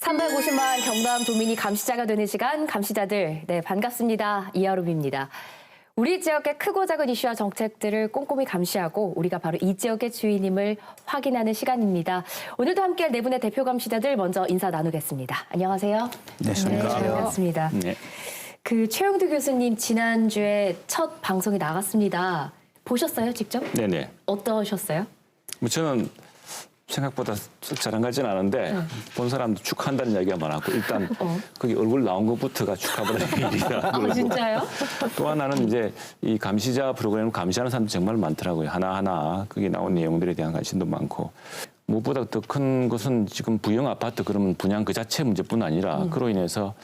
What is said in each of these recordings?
350만 경남 도민이 감시자가 되는 시간, 감시자들. 네, 반갑습니다. 이하롭입니다. 우리 지역의 크고 작은 이슈와 정책들을 꼼꼼히 감시하고 우리가 바로 이 지역의 주인임을 확인하는 시간입니다. 오늘도 함께할 네 분의 대표 감시자들 먼저 인사 나누겠습니다. 안녕하세요. 네, 반갑습니다. 네. 최영두 교수님 지난주에 첫 방송이 나갔습니다. 보셨어요, 직접? 네네. 어떠셨어요? 저는 생각보다 잘 안 가진 않은데 본 사람도 축하한다는 이야기가 많았고 일단 거기 얼굴 나온 것부터가 축하받는 일이라. 진짜요? 또 하나는 이제 이 감시자 프로그램을 감시하는 사람도 정말 많더라고요. 하나하나 거기 나온 내용들에 대한 관심도 많고. 무엇보다 더 큰 것은 지금 부영 아파트 그러면 분양 그 자체 문제뿐 아니라 그로 인해서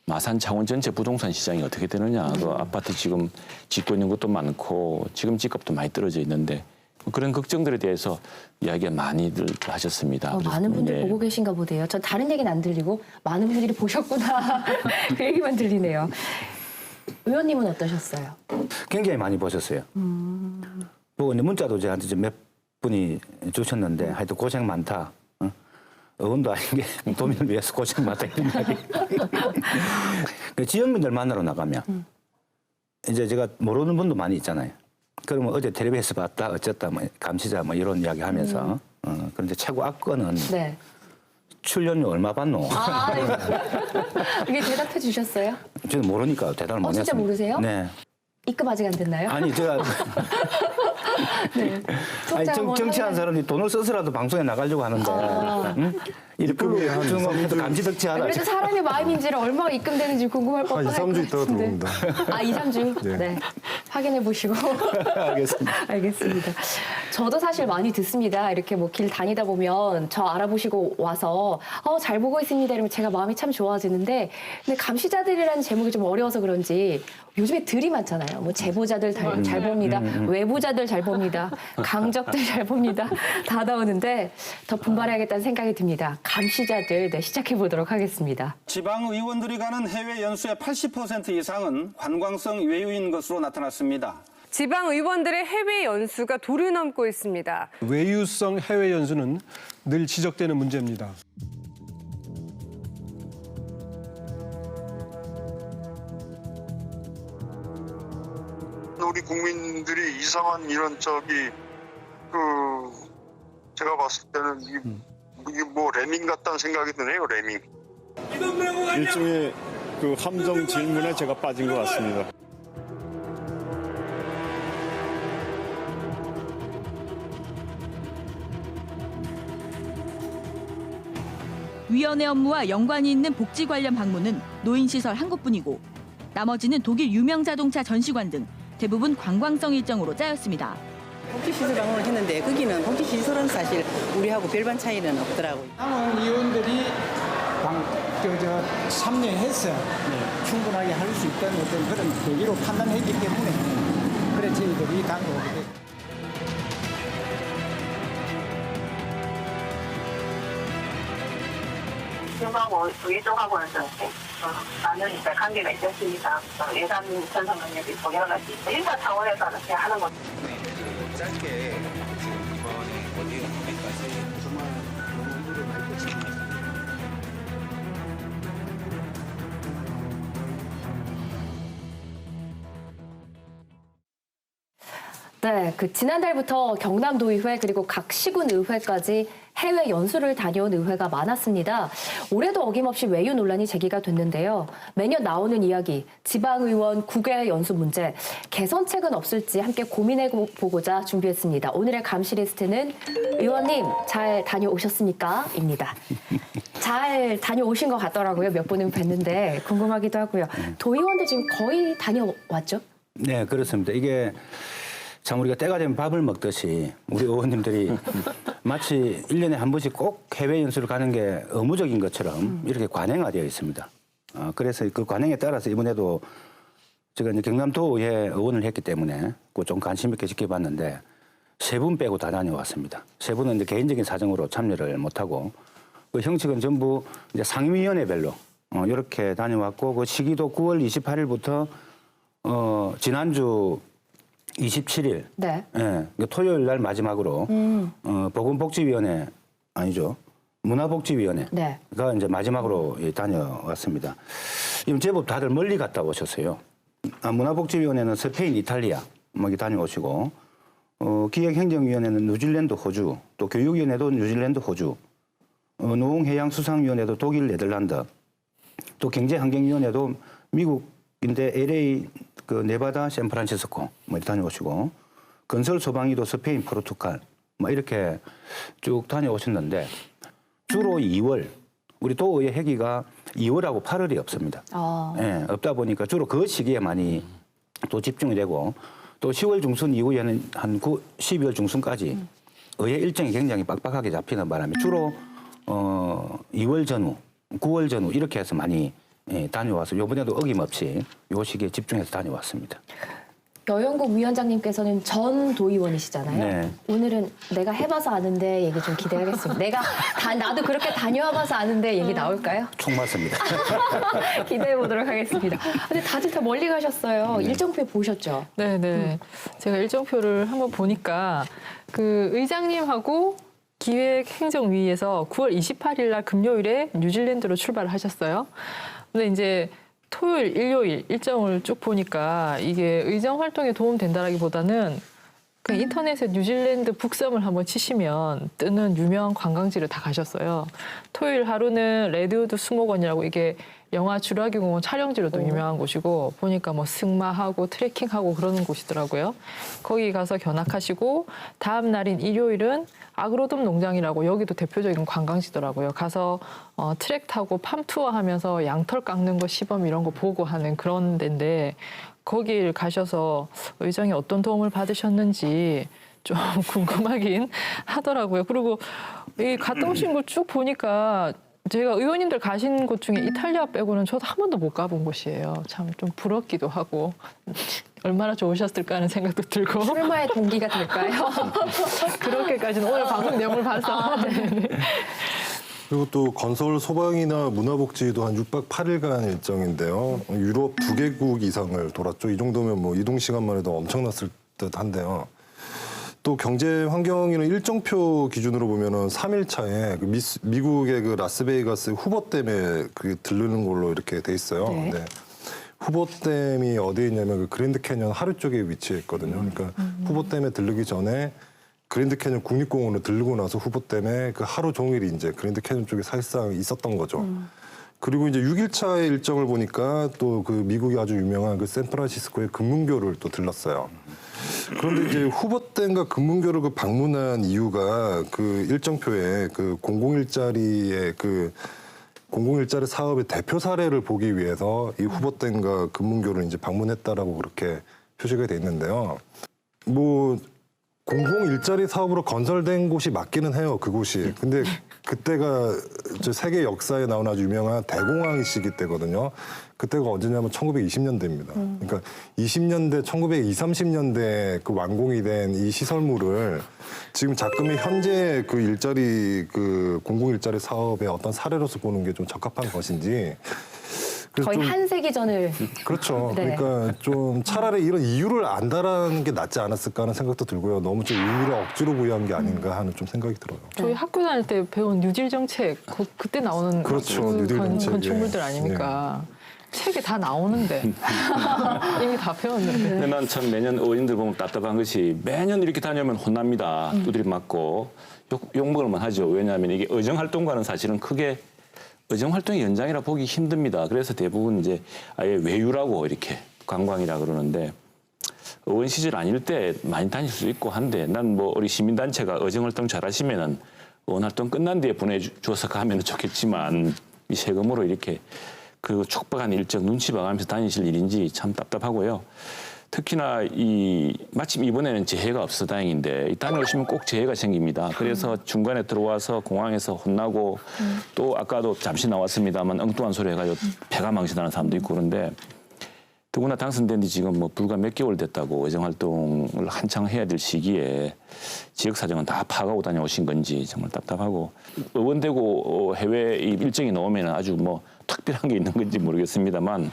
마산 창원 전체 부동산 시장이 어떻게 되느냐. 그 아파트 지금 짓고 있는 것도 많고 지금 집값도 많이 떨어져 있는데 그런 걱정들에 대해서 이야기가 많이들 하셨습니다. 많은 분들 보고 계신가 보네요. 전 다른 얘기는 안 들리고 많은 분들이 보셨구나. 그 얘기만 들리네요. 의원님은 어떠셨어요? 굉장히 많이 보셨어요. 보고 이제 문자도 저한테 몇 분이 주셨는데 하여튼 고생 많다. 의원도 아닌 게 도민을 위해서 고생 많다 이런 이야기. 그 지역민들 만나러 나가면 이제 제가 모르는 분도 많이 있잖아요. 그러면 어제 텔레비에서 봤다 어쨌다 뭐 감시자 뭐 이런 이야기 하면서 그런데 최고 압권은 네. 출연료 얼마 받노? 아, 이게 대답해 주셨어요? 저는 모르니까 대답을 못 했습니다. 진짜 모르세요? 네. 입금 아직 안 됐나요? 아니 제가 네. 아니, 정치한 사람들이 돈을 써서라도 방송에 나가려고 하는데 응? 이렇게 중앙에서 감시 덕지하라. 그래도 사람의 마음인지를 얼마가 입금되는지 궁금할 법한 것 2-3주 있다가 같은데. 들어옵니다. 2-3주? 네. 네. 확인해 보시고. 알겠습니다. 알겠습니다. 저도 사실 많이 듣습니다. 이렇게 뭐 길 다니다 보면 저 알아보시고 와서 잘 보고 있습니다. 이러면 제가 마음이 참 좋아지는데 근데 감시자들이라는 제목이 좀 어려워서 그런지 요즘에 들이 많잖아요. 뭐 제보자들 잘 봅니다. 외부자들 잘 봅니다. 강적들 잘 봅니다. 다 나오는데 더 분발해야겠다는 생각이 듭니다. 감시자들 시작해 보도록 하겠습니다. 지방의원들이 가는 해외 연수의 80% 이상은 관광성 외유인 것으로 나타났습니다. 지방의원들의 해외 연수가 도를 넘고 있습니다. 외유성 해외 연수는 늘 지적되는 문제입니다. 우리 국민들이 이상한 이런 제가 봤을 때는 이게 뭐 레밍 같다는 생각이 드네요. 레밍. 일종의 그 함정 질문에 제가 빠진 것 같습니다. 위원회 업무와 연관이 있는 복지 관련 방문은 노인시설 한 곳뿐이고 나머지는 독일 유명 자동차 전시관 등 대부분 관광성 일정으로 짜였습니다. 복지시설 방문을 했는데 거기는 복지시설은 사실 우리하고 별반 차이는 없더라고요. 남은 의원들이 참여해서 충분하게 할 수 있다는 어떤 그런 계기로 판단했기 때문에 그래 저희들이 당에 오게 됐습니다. 의정하고는 많은 이제 관계가 있었습니다. 예산 편성능력이 있고 여러 가지 인사 차원에서 이렇게 하는 것. 짧게 이번에 어디에 거기까지 정말 너무 의미를 많이 했습니다. 네, 지난달부터 경남도의회 그리고 각 시군의회까지 해외 연수를 다녀온 의회가 많았습니다. 올해도 어김없이 외유 논란이 제기가 됐는데요. 매년 나오는 이야기, 지방의원 국외 연수 문제, 개선책은 없을지 함께 고민해보고자 준비했습니다. 오늘의 감시 리스트는 의원님 잘 다녀오셨습니까? 입니다. 잘 다녀오신 것 같더라고요. 몇 분은 뵀는데 궁금하기도 하고요. 도의원들 지금 거의 다녀왔죠? 네, 그렇습니다. 이게 참 우리가 때가 되면 밥을 먹듯이 우리 의원님들이 마치 1년에 한 번씩 꼭 해외 연수를 가는 게 의무적인 것처럼 이렇게 관행화되어 있습니다. 그래서 그 관행에 따라서 이번에도 제가 이제 경남도의회 의원을 했기 때문에 그거 좀 관심 있게 지켜봤는데 3분 빼고 다 다녀왔습니다. 3분은 이제 개인적인 사정으로 참여를 못하고 그 형식은 전부 이제 상임위원회별로 이렇게 다녀왔고 그 시기도 9월 28일부터 지난주 27일. 네. 예, 토요일 날 마지막으로 보건복지위원회 아니죠. 문화복지위원회가 네. 이제 마지막으로 다녀왔습니다. 지금 제법 다들 멀리 갔다 오셨어요. 문화복지위원회는 스페인, 이탈리아 다녀오시고 기획행정위원회는 뉴질랜드, 호주, 또 교육위원회도 뉴질랜드, 호주, 노홍해양수상위원회도 독일, 네덜란드, 또 경제환경위원회도 미국인데 LA, 네바다, 샌프란시스코 다녀오시고 건설소방위도 스페인, 포르투갈 이렇게 쭉 다녀오셨는데 주로 2월 우리 도의회 회기가 2월하고 8월이 없습니다. 예, 없다 보니까 주로 그 시기에 많이 또 집중이 되고 또 10월 중순 이후에는 한 12월 중순까지 의회 일정이 굉장히 빡빡하게 잡히는 바람에 주로 2월 전후, 9월 전후 이렇게 해서 많이 다녀와서 이번에도 어김없이 이 시기에 집중해서 다녀왔습니다. 여영국 위원장님께서는 전 도의원이시잖아요. 네. 오늘은 내가 해봐서 아는데 얘기 좀 기대하겠습니다. 나도 그렇게 다녀와봐서 아는데 얘기 나올까요? 총 맞습니다. 기대해 보도록 하겠습니다. 근데 다들 다 멀리 가셨어요. 일정표 보셨죠? 네네. 제가 일정표를 한번 보니까 그 의장님하고 기획행정위에서 9월 28일 날 금요일에 뉴질랜드로 출발을 하셨어요. 근데 이제 토요일, 일요일 일정을 쭉 보니까 이게 의정 활동에 도움 된다라기보다는 그 인터넷에 뉴질랜드 북섬을 한번 치시면 뜨는 유명한 관광지를 다 가셨어요. 토요일 하루는 레드우드 수목원이라고 이게 영화 주라기 공원 촬영지로도 유명한 곳이고 보니까 뭐 승마하고 트레킹하고 그러는 곳이더라고요. 거기 가서 견학하시고 다음 날인 일요일은 아그로돔 농장이라고 여기도 대표적인 관광지더라고요. 가서 트랙 타고 팜 투어 하면서 양털 깎는 거 시범 이런 거 보고 하는 그런 데인데 거길 가셔서 의정에 어떤 도움을 받으셨는지 좀 궁금하긴 하더라고요. 그리고 이 갔다 오신 거 쭉 보니까 제가 의원님들 가신 곳 중에 이탈리아 빼고는 저도 한 번도 못 가본 곳이에요. 참 좀 부럽기도 하고 얼마나 좋으셨을까 하는 생각도 들고. 출마의 동기가 될까요? 그렇게까지는 오늘 방송 내용을 봐서. 네. 그리고 또 건설 소방이나 문화복지도 한 6박 8일간 일정인데요. 유럽 2개국 이상을 돌았죠. 이 정도면 뭐 이동 시간만 해도 엄청났을 듯한데요. 또 경제 환경이나 일정표 기준으로 보면은 3일차에 미국의 그 라스베이거스 후보댐에 그 들르는 걸로 이렇게 돼 있어요. 네. 네. 후보댐이 어디에 있냐면 그 그랜드 캐년 하류 쪽에 위치해 있거든요. 그러니까 후보댐에 들르기 전에 그랜드 캐년 국립공원을 들르고 나서 후보댐에 그 하루 종일 이제 그랜드 캐년 쪽에 사실상 있었던 거죠. 그리고 이제 6일차의 일정을 보니까 또 그 미국이 아주 유명한 그 샌프란시스코의 금문교를 또 들렀어요. 그런데 이제 후보댐과 금문교를 그 방문한 이유가 그 일정표에 그 공공일자리의 그 공공일자리 사업의 대표 사례를 보기 위해서 이 후보댐과 금문교를 이제 방문했다라고 그렇게 표시가 돼 있는데요. 뭐 공공일자리 사업으로 건설된 곳이 맞기는 해요, 그곳이. 근데 그때가 저 세계 역사에 나온 아주 유명한 대공황 시기 때거든요. 그때가 언제냐면 1920년대입니다. 그러니까 20년대, 1920, 30년대 그 완공이 된 이 시설물을 지금 작금의 현재 그 일자리, 그 공공일자리 사업의 어떤 사례로서 보는 게 좀 적합한 것인지. 거의 좀, 한 세기 전을. 그렇죠. 네. 그러니까 좀 차라리 이런 이유를 안다라는 게 낫지 않았을까 하는 생각도 들고요. 너무 좀 의미를 억지로 부여한 게 아닌가 하는 좀 생각이 들어요. 저희 학교 다닐 때 배운 뉴딜 정책 그때 나오는 그렇죠. 그 뉴딜 정책, 건축물들 예. 아닙니까? 책에 다 나오는데 이미 다 배웠는데. 근데 난 참 매년 의원님들 보면 답답한 것이 매년 이렇게 다녀오면 혼납니다. 두드리 맞고 욕먹을만 하죠. 왜냐하면 이게 의정활동과는 사실은 크게 의정활동의 연장이라 보기 힘듭니다. 그래서 대부분 이제 아예 외유라고 이렇게 관광이라 그러는데 의원 시절 아닐 때 많이 다닐 수 있고 한데 난 뭐 우리 시민단체가 의정활동 잘하시면은 의원활동 끝난 뒤에 보내줘서 가면 좋겠지만 이 세금으로 이렇게 그 촉박한 일정 눈치 봐가면서 다니실 일인지 참 답답하고요. 특히나 마침 이번에는 재해가 없어 다행인데 다녀오시면 꼭 재해가 생깁니다. 그래서 중간에 들어와서 공항에서 혼나고 또 아까도 잠시 나왔습니다만 엉뚱한 소리 해가지고 배가 망신하는 사람도 있고 그런데 더구나 당선된 지 지금 뭐 불과 몇 개월 됐다고 의정활동을 한창 해야 될 시기에 지역 사정은 다 파악하고 다녀오신 건지 정말 답답하고 의원되고 해외 일정이 나오면 아주 뭐 특별한 게 있는 건지 모르겠습니다만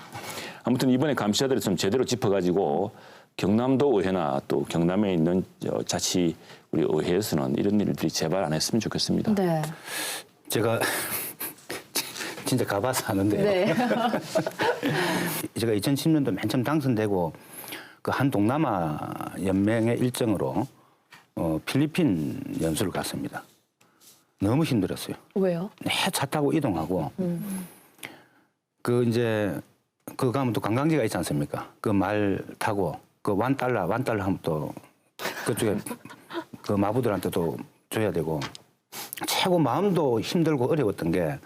아무튼 이번에 감시자들이 좀 제대로 짚어가지고 경남도 의회나 또 경남에 있는 자치 우리 의회에서는 이런 일들이 제발 안 했으면 좋겠습니다. 네. 제가 진짜 가봐서 아는데요. 네. 제가 2010년도 맨 처음 당선되고 그 한 동남아 연맹의 일정으로 필리핀 연수를 갔습니다. 너무 힘들었어요. 왜요? 차 타고 이동하고 그 이제 그 가면 또 관광지가 있지 않습니까? 그 말 타고 그 $1 하면 또 그쪽에 그 마부들한테도 줘야 되고 최고 마음도 힘들고 어려웠던 게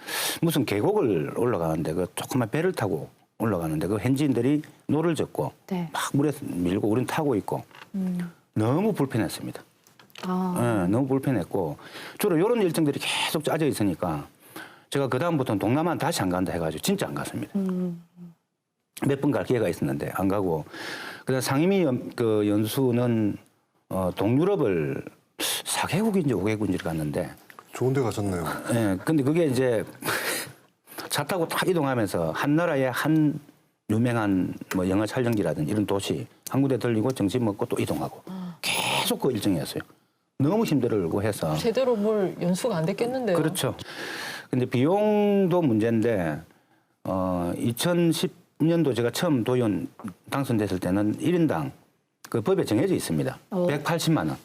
무슨 계곡을 올라가는데 그 조그만 배를 타고 올라가는데 그 현지인들이 노를 젓고 네. 막 물에 밀고 우린 타고 있고 너무 불편했습니다. 네, 너무 불편했고 주로 이런 일정들이 계속 짜져 있으니까 제가 그 다음부터는 동남아는 다시 안 간다 해가지고 진짜 안 갔습니다. 몇 번 갈 기회가 있었는데 안 가고 그다음 상임위 그 연수는 동유럽을 4개국인지 5개국인지를 갔는데 좋은 데 가셨네요. 네, 근데 그게 이제 차 타고 딱 이동하면서 한 나라의 한 유명한 뭐 영화 촬영지라든지 이런 도시 한 군데 들리고 점심 먹고 또 이동하고 계속 그 일정이었어요. 너무 힘들고 해서 제대로 뭘 연수가 안 됐겠는데요. 그렇죠. 근데 비용도 문제인데 2010년도 제가 처음 도의원 당선됐을 때는 1인당 그 법에 정해져 있습니다. 180만 원.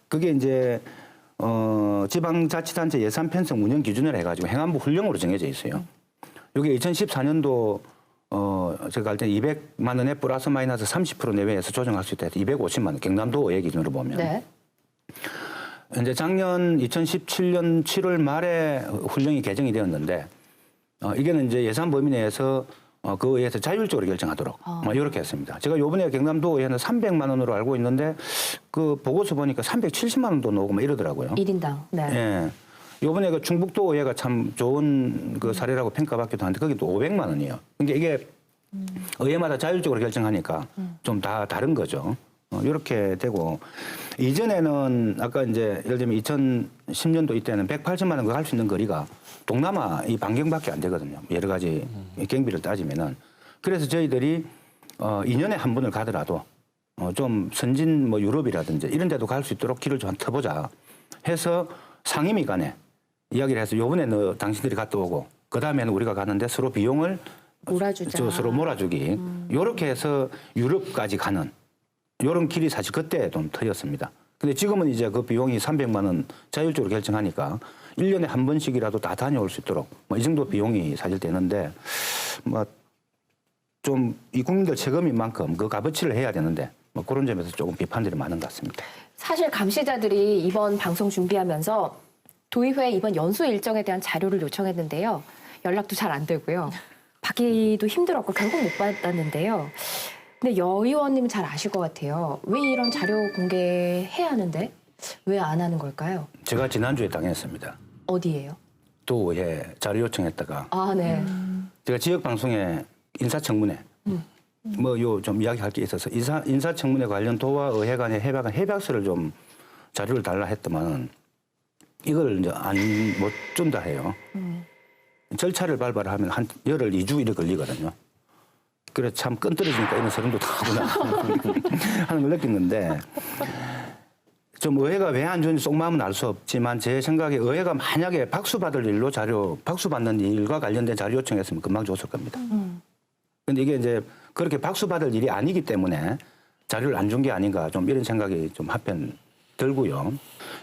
그게 이제 지방자치단체 예산 편성 운영 기준을 해가지고 행안부 훈령으로 정해져 있어요. 이게 2014년도 제가 갈 때 200만 원에 플러스 마이너스 30% 내외에서 조정할 수 있다 해서 250만 원. 경남도의 기준으로 보면. 네. 이제 작년 2017년 7월 말에 훈령이 개정이 되었는데 이게는 이제 예산 범위 내에서 그 의회에서 자율적으로 결정하도록 이렇게 했습니다. 제가 요번에 경남도 의회는 300만 원으로 알고 있는데 그 보고서 보니까 370만 원도 나오고 막 이러더라고요. 1인당. 네. 예. 요번에 그 충북도 의회가 참 좋은 그 사례라고 평가받기도 하는데 거기 또 500만 원이에요. 그러니까 이게 의회마다 자율적으로 결정하니까 좀 다 다른 거죠. 이렇게 되고 이전에는 아까 이제 예를 들면 2010년도 이때는 180만 원 할 수 있는 거리가 동남아 이 반경밖에 안 되거든요. 여러 가지 경비를 따지면은 그래서 저희들이 2년에 한 번을 가더라도 좀 선진 뭐 유럽이라든지 이런 데도 갈 수 있도록 길을 좀 터보자 해서 상임위 간에 이야기를 해서 요번에 너 당신들이 갔다 오고 그 다음에는 우리가 가는데 서로 비용을 몰아주자. 서로 몰아주기 요렇게 해서 유럽까지 가는 요런 길이 사실 그때 좀 터였습니다. 근데 지금은 이제 그 비용이 300만 원 자율적으로 결정하니까 1년에 한 번씩이라도 다 다녀올 수 있도록 뭐 이 정도 비용이 사실 되는데 뭐 좀 이 국민들 체감인 만큼 그 값어치를 해야 되는데 뭐 그런 점에서 조금 비판들이 많은 것 같습니다. 사실 감시자들이 이번 방송 준비하면서 도의회 이번 연수 일정에 대한 자료를 요청했는데요. 연락도 잘 안 되고요. 받기도 힘들었고 결국 못 받았는데요. 근데 여 의원님은 잘 아실 것 같아요. 왜 이런 자료 공개해야 하는데 왜 안 하는 걸까요? 제가 지난주에 당했습니다. 어디예요? 도의회 자료 요청했다가 아, 네. 제가 지역 방송에 인사청문회 뭐 요 좀 이야기할 게 있어서 인사청문회 관련 도와 의회 간의 협약서를 좀 자료를 달라 했더만 이걸 이제 못 준다 해요. 절차를 밟아라 하면 한 열흘 2주 이렇게 걸리거든요. 그래 참 끈 떨어지니까 이런 소름도 다 하구나 하는 걸 느꼈는데 좀 의회가 왜 안 좋은지 속마음은 알 수 없지만 제 생각에 의회가 만약에 박수 받을 일로 박수 받는 일과 관련된 자료 요청했으면 금방 줬을 겁니다. 근데 이게 이제 그렇게 박수 받을 일이 아니기 때문에 자료를 안 준 게 아닌가 좀 이런 생각이 좀 한편 들고요.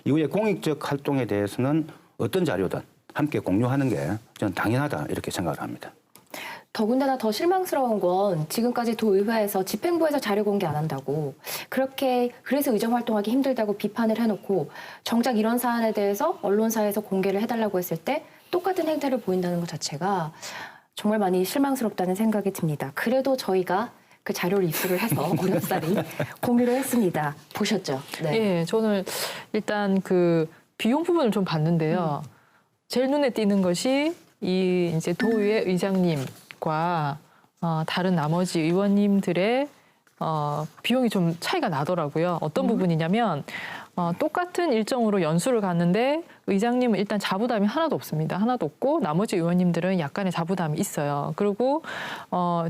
이후에 공익적 활동에 대해서는 어떤 자료든 함께 공유하는 게 저는 당연하다 이렇게 생각을 합니다. 더군다나 더 실망스러운 건 지금까지 도의회에서 집행부에서 자료 공개 안 한다고 그래서 의정 활동하기 힘들다고 비판을 해놓고 정작 이런 사안에 대해서 언론사에서 공개를 해달라고 했을 때 똑같은 행태를 보인다는 것 자체가 정말 많이 실망스럽다는 생각이 듭니다. 그래도 저희가 그 자료를 입수를 해서 어렵사리 공유를 했습니다. 보셨죠? 네. 예, 저는 일단 그 비용 부분을 좀 봤는데요. 제일 눈에 띄는 것이 이 이제 도의회 의장님과 다른 나머지 의원님들의 비용이 좀 차이가 나더라고요. 어떤 부분이냐면 똑같은 일정으로 연수를 갔는데 의장님은 일단 자부담이 하나도 없습니다. 하나도 없고 나머지 의원님들은 약간의 자부담이 있어요. 그리고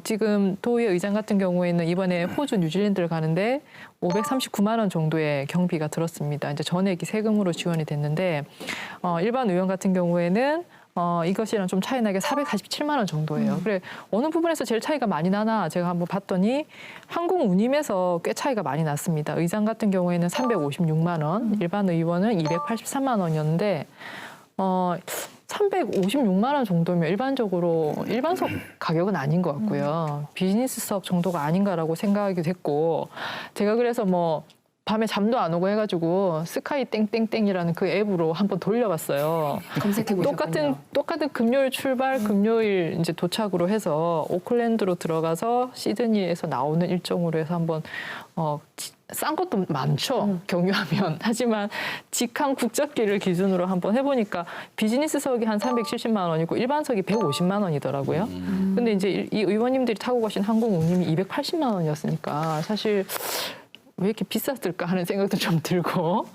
지금 도의회 의장 같은 경우에는 이번에 호주, 뉴질랜드를 가는데 539만 원 정도의 경비가 들었습니다. 이제 전액이 세금으로 지원이 됐는데 일반 의원 같은 경우에는 이것이랑 좀 차이 나게 447만 원 정도예요. 그래 어느 부분에서 제일 차이가 많이 나나 제가 한번 봤더니 항공 운임에서 꽤 차이가 많이 났습니다. 의장 같은 경우에는 356만 원, 일반 의원은 283만 원이었는데 356만 원 정도면 일반적으로 일반석 가격은 아닌 것 같고요. 비즈니스석 정도가 아닌가라고 생각이 됐고 제가 그래서 뭐 밤에 잠도 안 오고 해가지고 스카이 땡땡땡이라는 그 앱으로 한번 돌려봤어요. 검색해 보셨군요. 똑같은 금요일 출발, 금요일 이제 도착으로 해서 오클랜드로 들어가서 시드니에서 나오는 일정으로 해서 한번 싼 것도 많죠. 경유하면. 하지만 직항 국적기를 기준으로 한번 해보니까 비즈니스석이 한 370만 원이고 일반석이 150만 원이더라고요. 근데 이제 이 의원님들이 타고 가신 항공 운임이 280만 원이었으니까 사실 왜 이렇게 비쌌을까 하는 생각도 좀 들고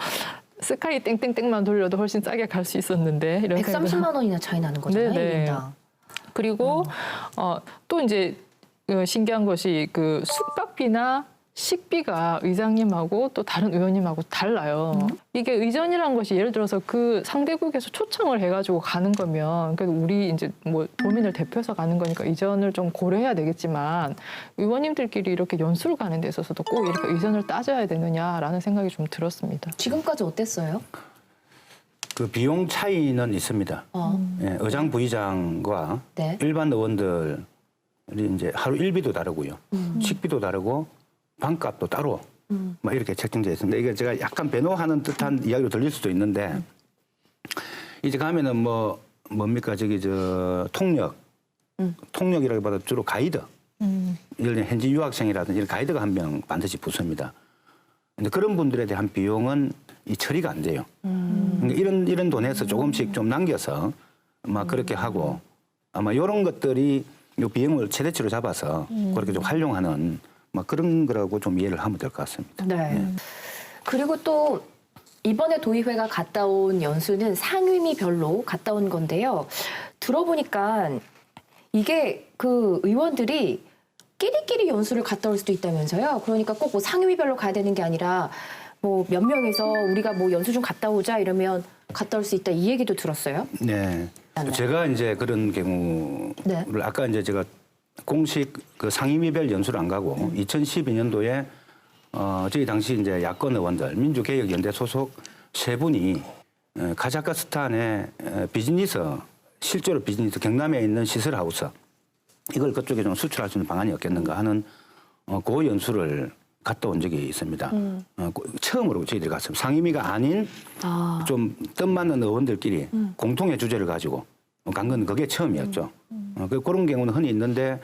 스카이 땡땡땡만 돌려도 훨씬 싸게 갈 수 있었는데 이런 130만 원이나 차이 나는 거잖아요. 네네. 그리고 또 이제 신기한 것이 그 숙박비나 식비가 의장님하고 또 다른 의원님하고 달라요. 이게 의전이라는 것이 예를 들어서 그 상대국에서 초청을 해가지고 가는 거면 그래도 우리 이제 뭐 도민을 대표해서 가는 거니까 의전을 좀 고려해야 되겠지만 의원님들끼리 이렇게 연수를 가는 데 있어서도 꼭 이렇게 의전을 따져야 되느냐라는 생각이 좀 들었습니다. 지금까지 어땠어요? 그 비용 차이는 있습니다. 예, 의장 부의장과 네. 일반 의원들이 이제 하루 일비도 다르고요. 식비도 다르고 방값도 따로 막 이렇게 책정되어 있습니다. 이게 제가 약간 변호하는 듯한 이야기로 들릴 수도 있는데 이제 가면은 뭡니까 저기 통역이라기보다 주로 가이드 예를 들면 현지 유학생이라든지 이런 가이드가 한 명 반드시 붙습니다. 근데 그런 분들에 대한 비용은 이 처리가 안 돼요. 그러니까 이런 돈에서 조금씩 좀 남겨서 막 그렇게 하고 아마 이런 것들이 이 비용을 최대치로 잡아서 그렇게 좀 활용하는 막 그런 거라고 좀 이해를 하면 될 것 같습니다. 네. 그리고 또 이번에 도의회가 갔다 온 연수는 상임위별로 갔다 온 건데요. 들어보니까 이게 그 의원들이 끼리끼리 연수를 갔다 올 수도 있다면서요. 그러니까 꼭 뭐 상임위별로 가야 되는 게 아니라 뭐 몇 명에서 우리가 뭐 연수 좀 갔다 오자 이러면 갔다 올 수 있다 이 얘기도 들었어요. 네. 제가 이제 그런 경우를 네. 아까 이제 제가 공식 그 상임위별 연수를 안 가고 2012년도에 저희 당시 이제 야권 의원들 민주개혁연대 소속 3분이 카자흐스탄의 실제로 비즈니스 경남에 있는 시설하우스 이걸 그쪽에 좀 수출할 수 있는 방안이 없겠는가 하는 그 연수를 갔다 온 적이 있습니다. 처음으로 저희들이 갔습니다. 상임위가 아닌 좀 뜻맞는 의원들끼리 공통의 주제를 가지고 간 건 그게 처음이었죠. 그런 경우는 흔히 있는데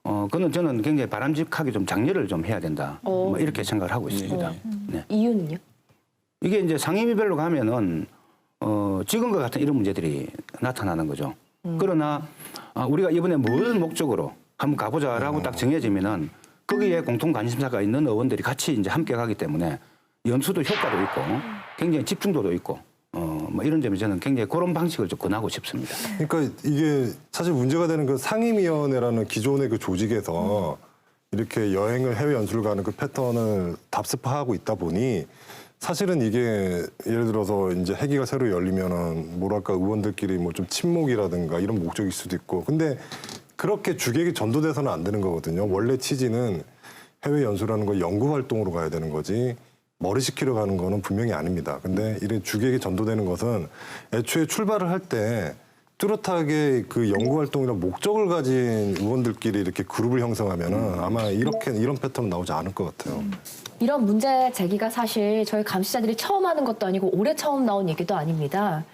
그거는 저는 굉장히 바람직하게 좀 장려를 좀 해야 된다. 뭐 이렇게 생각을 하고 있습니다. 네. 이유는요? 이게 이제 상임위별로 가면은 지금과 같은 이런 문제들이 나타나는 거죠. 그러나 우리가 이번에 뭘 목적으로 한번 가보자라고 딱 정해지면은 거기에 공통 관심사가 있는 의원들이 같이 이제 함께 가기 때문에 연수도 효과도 있고 굉장히 집중도도 있고 뭐 이런 점에 저는 굉장히 그런 방식을 좀 권하고 싶습니다. 그러니까 이게 사실 문제가 되는 그 상임위원회라는 기존의 그 조직에서 이렇게 여행을 해외 연수를 가는 그 패턴을 답습화하고 있다 보니 사실은 이게 예를 들어서 이제 회기가 새로 열리면은 뭐랄까 의원들끼리 뭐 좀 친목이라든가 이런 목적일 수도 있고 근데 그렇게 주객이 전도돼서는 안 되는 거거든요. 원래 취지는 해외 연수라는 거 연구 활동으로 가야 되는 거지 머리 식히러 가는 거는 분명히 아닙니다. 근데 이런 주객이 전도되는 것은 애초에 출발을 할 때 뚜렷하게 그 연구 활동이나 목적을 가진 의원들끼리 이렇게 그룹을 형성하면은 아마 이런 패턴은 나오지 않을 것 같아요. 이런 문제 제기가 사실 저희 감시자들이 처음 하는 것도 아니고 올해 처음 나온 얘기도 아닙니다.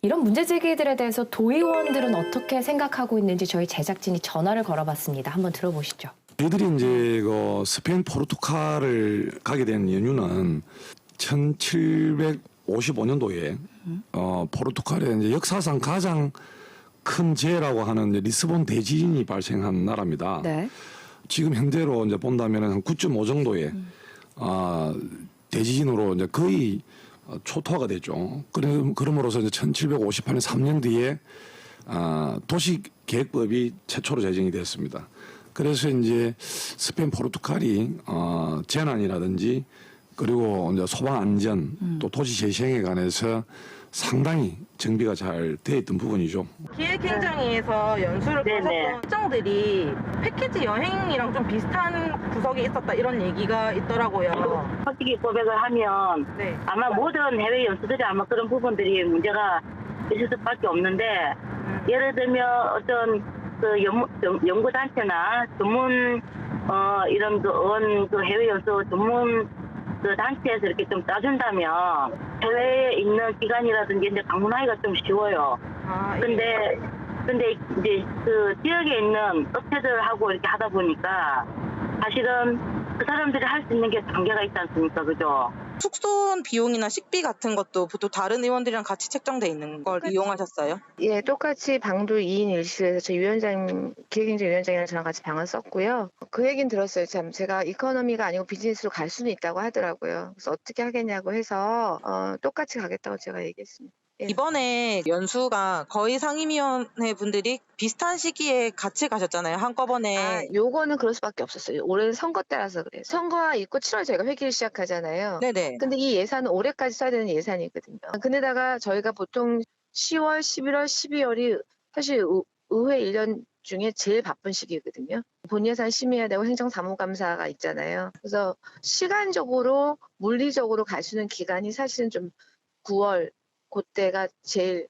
이런 문제 제기들에 대해서 도의원들은 어떻게 생각하고 있는지 저희 제작진이 전화를 걸어봤습니다. 한번 들어보시죠. 저희들이 이제 그 스페인 포르투갈을 가게 된 이유는 1755년도에 포르투갈의 이제 역사상 가장 큰 재해라고 하는 이제 리스본 대지진이 발생한 나라입니다. 네. 지금 현재로 이제 본다면 한 9.5 정도의 대지진으로 이제 거의 초토화가 됐죠. 그럼으로써 이제 1758년 3년 뒤에 도시계획법이 최초로 제정이 됐습니다. 그래서 이제 스페인 포르투갈이 재난이라든지 그리고 이제 소방 안전 또 도시 재생에 관해서 상당히 정비가 잘 돼 있던 부분이죠. 기획행정위에서 연수를 가셨던 특정들이 패키지 여행이랑 좀 비슷한 구석이 있었다 이런 얘기가 있더라고요. 솔직히 고백을 하면 아마 모든 해외 연수들이 아마 그런 부분들이 문제가 있을 수밖에 없는데 예를 들면 어떤 그 연구 단체나 전문 이런 그 해외 연수 전문 그 단체에서 이렇게 좀 짜준다면 해외에 있는 기관이라든지 이제 방문하기가 좀 쉬워요. 근데 이제 그 지역에 있는 업체들하고 이렇게 하다 보니까 사실은 그 사람들이 할 수 있는 게 한계가 있지 않습니까, 그죠? 숙소 비용이나 식비 같은 것도 보통 다른 의원들이랑 같이 책정돼 있는 걸 이용하셨어요? 예, 똑같이 방도 2인 1실에서 저 기획행정위원장이랑 저랑 같이 방을 썼고요. 그 얘기는 들었어요. 참 제가 이코노미가 아니고 비즈니스로 갈 수는 있다고 하더라고요. 그래서 어떻게 하겠냐고 해서 똑같이 가겠다고 제가 얘기했습니다. 예. 이번에 연수가 거의 상임위원회 분들이 비슷한 시기에 같이 가셨잖아요. 한꺼번에. 요거는 그럴 수밖에 없었어요. 올해는 선거 때라서 그래요. 선거가 있고 7월 저희가 회기를 시작하잖아요. 네네. 근데 이 예산은 올해까지 써야 되는 예산이거든요. 근데다가 저희가 보통 10월, 11월, 12월이 사실 의회 1년 중에 제일 바쁜 시기거든요. 본 예산 심의해야 되고 행정사무감사가 있잖아요. 그래서 시간적으로 물리적으로 갈 수 있는 기간이 사실은 좀 9월 그때가 제일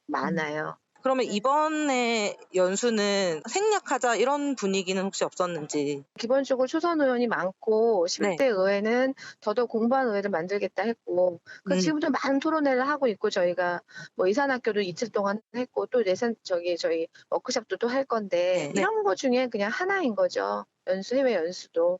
많아요. 그러면 이번에 연수는 생략하자 이런 분위기는 혹시 없었는지? 기본적으로 초선 의원이 많고 10대 의회는 더더욱 공부한 의회를 만들겠다 했고 지금도 많은 토론회를 하고 있고 저희가 뭐 이산학교도 이틀 동안 했고 또 저희 워크숍도 또 할 건데 이런 거 중에 그냥 하나인 거죠. 해외 연수도.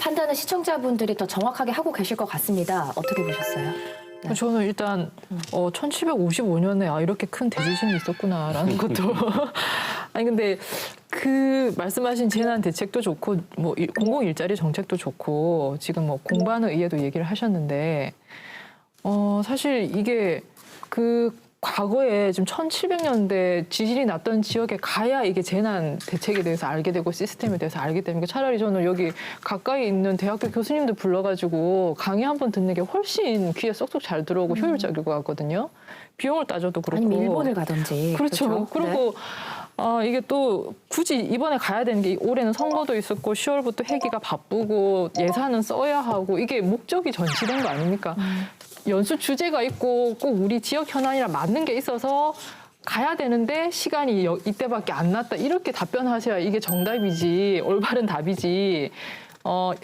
판단은 시청자분들이 더 정확하게 하고 계실 것 같습니다. 어떻게 보셨어요? 저는 일단 1755년에 이렇게 큰 대지진이 있었구나라는 것도 아니 근데 그 말씀하신 재난 대책도 좋고 뭐 공공 일자리 정책도 좋고 지금 뭐 공부하는 의회도 얘기를 하셨는데 사실 이게 그 과거에 좀 1700년대 지진이 났던 지역에 가야 이게 재난 대책에 대해서 알게 되고 시스템에 대해서 알게 되니까 차라리 저는 여기 가까이 있는 대학교 교수님들 불러가지고 강의 한번 듣는 게 훨씬 귀에 쏙쏙 잘 들어오고 효율적일 것 같거든요. 비용을 따져도 그렇고. 아니면 일본을 가든지. 그렇죠. 그리고 이게 또 굳이 이번에 가야 되는 게 올해는 선거도 있었고 10월부터 회기가 바쁘고 예산은 써야 하고 이게 목적이 전시된 거 아닙니까? 연수 주제가 있고 꼭 우리 지역 현안이랑 맞는 게 있어서 가야 되는데 시간이 이때밖에 안 났다 이렇게 답변하셔야 이게 정답이지 올바른 답이지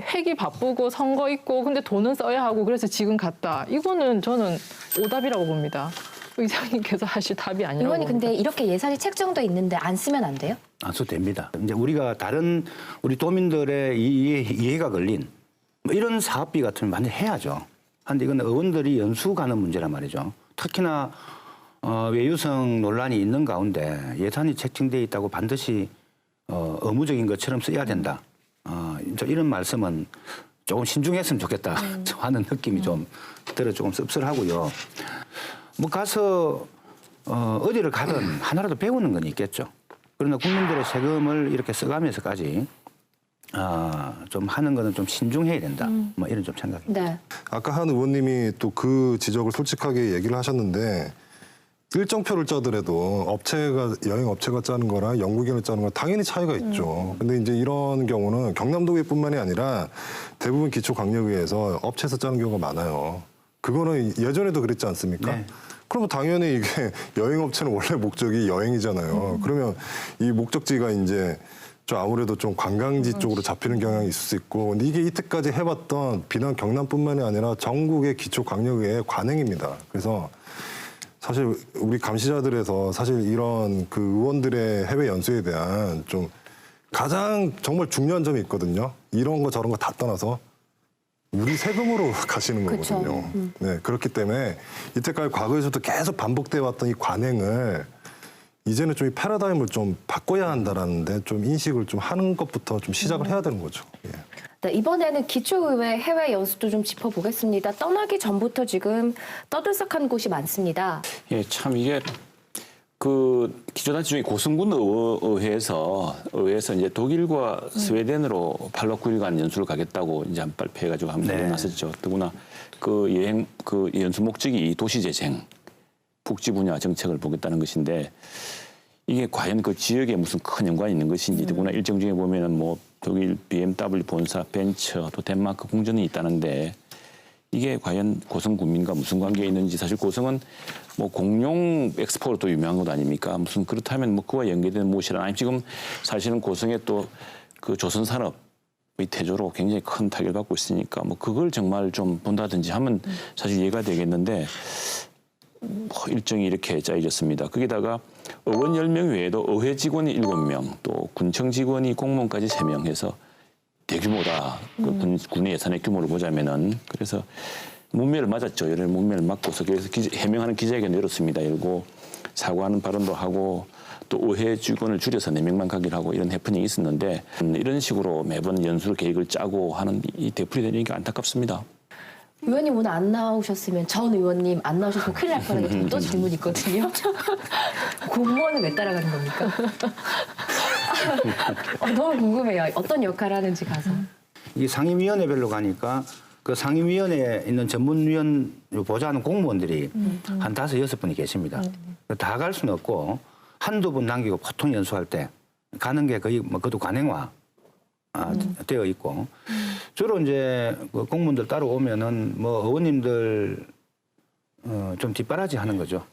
회기 바쁘고 선거 있고 근데 돈은 써야 하고 그래서 지금 갔다 이거는 저는 오답이라고 봅니다. 의장님께서 하실 답이 아니라고 의원이 봅니다. 근데 이렇게 예산이 책정돼 있는데 안 쓰면 안 돼요? 안 써도 됩니다. 이제 우리가 다른 우리 도민들의 이해가 걸린 뭐 이런 사업비 같은 걸 많이 해야죠. 근데 이건 의원들이 연수 가는 문제란 말이죠. 특히나 외유성 논란이 있는 가운데 예산이 책정돼 있다고 반드시 의무적인 것처럼 써야 된다. 이런 말씀은 조금 신중했으면 좋겠다 하는 느낌이 좀 들어 조금 씁쓸하고요. 뭐 가서 어디를 가든 하나라도 배우는 건 있겠죠. 그러나 국민들의 세금을 이렇게 써가면서까지 좀 하는 거는 좀 신중해야 된다. 뭐 이런 좀 생각입니다. 네. 아까 한 의원님이 또 그 지적을 솔직하게 얘기를 하셨는데 일정표를 짜더라도 여행 업체가 짜는 거랑 연구기관이 짜는 거랑 당연히 차이가 있죠. 근데 이제 이런 경우는 경남도의뿐만이 아니라 대부분 기초강력위에서 업체에서 짜는 경우가 많아요. 그거는 예전에도 그랬지 않습니까? 네. 그러면 당연히 이게 여행업체는 원래 목적이 여행이잖아요. 그러면 이 목적지가 이제 좀 아무래도 좀 관광지 쪽으로 잡히는 경향이 있을 수 있고, 근데 이게 이때까지 해봤던 비단 경남뿐만이 아니라 전국의 기초강력위의 관행입니다. 그래서 사실 우리 감시자들에서 사실 이런 그 의원들의 해외 연수에 대한 좀 가장 정말 중요한 점이 있거든요. 이런 거 저런 거 다 떠나서 우리 세금으로 가시는 거거든요. 네, 그렇기 때문에 이때까지 과거에서도 계속 반복돼 왔던 이 관행을 이제는 좀 이 패러다임을 좀 바꿔야 한다라는데 좀 인식을 좀 하는 것부터 좀 시작을 해야 되는 거죠. 예. 네, 이번에는 기초의회 해외 연수도 좀 짚어보겠습니다. 떠나기 전부터 지금 떠들썩한 곳이 많습니다. 예, 참 이게 그 기초단체 중에 고성군 의회에서 이제 독일과 스웨덴으로 8박 9일간 연수를 가겠다고 이제 한 발표해가지고 한번 나섰죠. 더구나 그 여행 그 연수 목적이 도시재생, 복지 분야 정책을 보겠다는 것인데 이게 과연 그 지역에 무슨 큰 연관이 있는 것인지 더구나 일정 중에 보면은 뭐 독일 BMW 본사, 벤처, 또 덴마크 궁전이 있다는데 이게 과연 고성 군민과 무슨 관계가 있는지 사실 고성은 뭐 공룡 엑스포로 또 유명한 것 아닙니까? 무슨 그렇다면 뭐 그와 연계된 무엇이라 아니 지금 사실은 고성에 또 그 조선 산업의 태조로 굉장히 큰 타격을 받고 있으니까 뭐 그걸 정말 좀 본다든지 하면 사실 이해가 되겠는데 뭐 일정이 이렇게 짜여졌습니다. 거기다가 의원 10명 외에도 의회 직원이 7명, 또 군청 직원이 공무원까지 3명 해서 대규모다. 그 군의 예산의 규모를 보자면은 그래서 문매를 맞았죠. 열을 문매를 맞고서 그래서 해명하는 기자회견을 열었습니다. 열고 사과하는 발언도 하고 또 의회 직원을 줄여서 4명만 가기로 하고 이런 해프닝이 있었는데 이런 식으로 매번 연수 계획을 짜고 하는 이 되풀이 되니까 안타깝습니다. 의원님 오늘 안 나오셨으면 전 의원님 안 나오셨으면 큰일 날 뻔한 또 질문이 있거든요. 공무원은 왜 따라가는 겁니까? 너무 궁금해요. 어떤 역할을 하는지 가서. 이 상임위원회별로 가니까 그 상임위원회에 있는 전문위원 보좌하는 공무원들이 한 5, 6분이 계십니다. 다 갈 수는 없고 한두 분 남기고 보통 연수할 때 가는 게 거의 뭐 그것도 관행화 되어 있고 주로 이제 그 공무원들 따라오면은 뭐 의원님들 좀 뒷바라지 하는 거죠.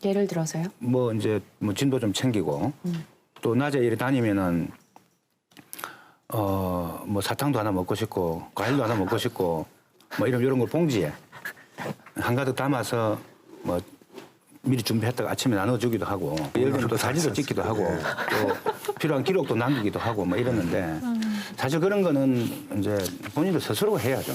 예를 들어서요? 뭐 이제 뭐 진도 좀 챙기고 또 낮에 이렇게 다니면은 뭐 사탕도 하나 먹고 싶고 과일도 하나 먹고 싶고 뭐 이런 걸 봉지에 한가득 담아서 뭐 미리 준비했다가 아침에 나눠주기도 하고 예를 들면 또 사진도 찍기도 하고 또 필요한 기록도 남기기도 하고 뭐 이러는데 사실 그런 거는 이제 본인들 스스로 해야죠.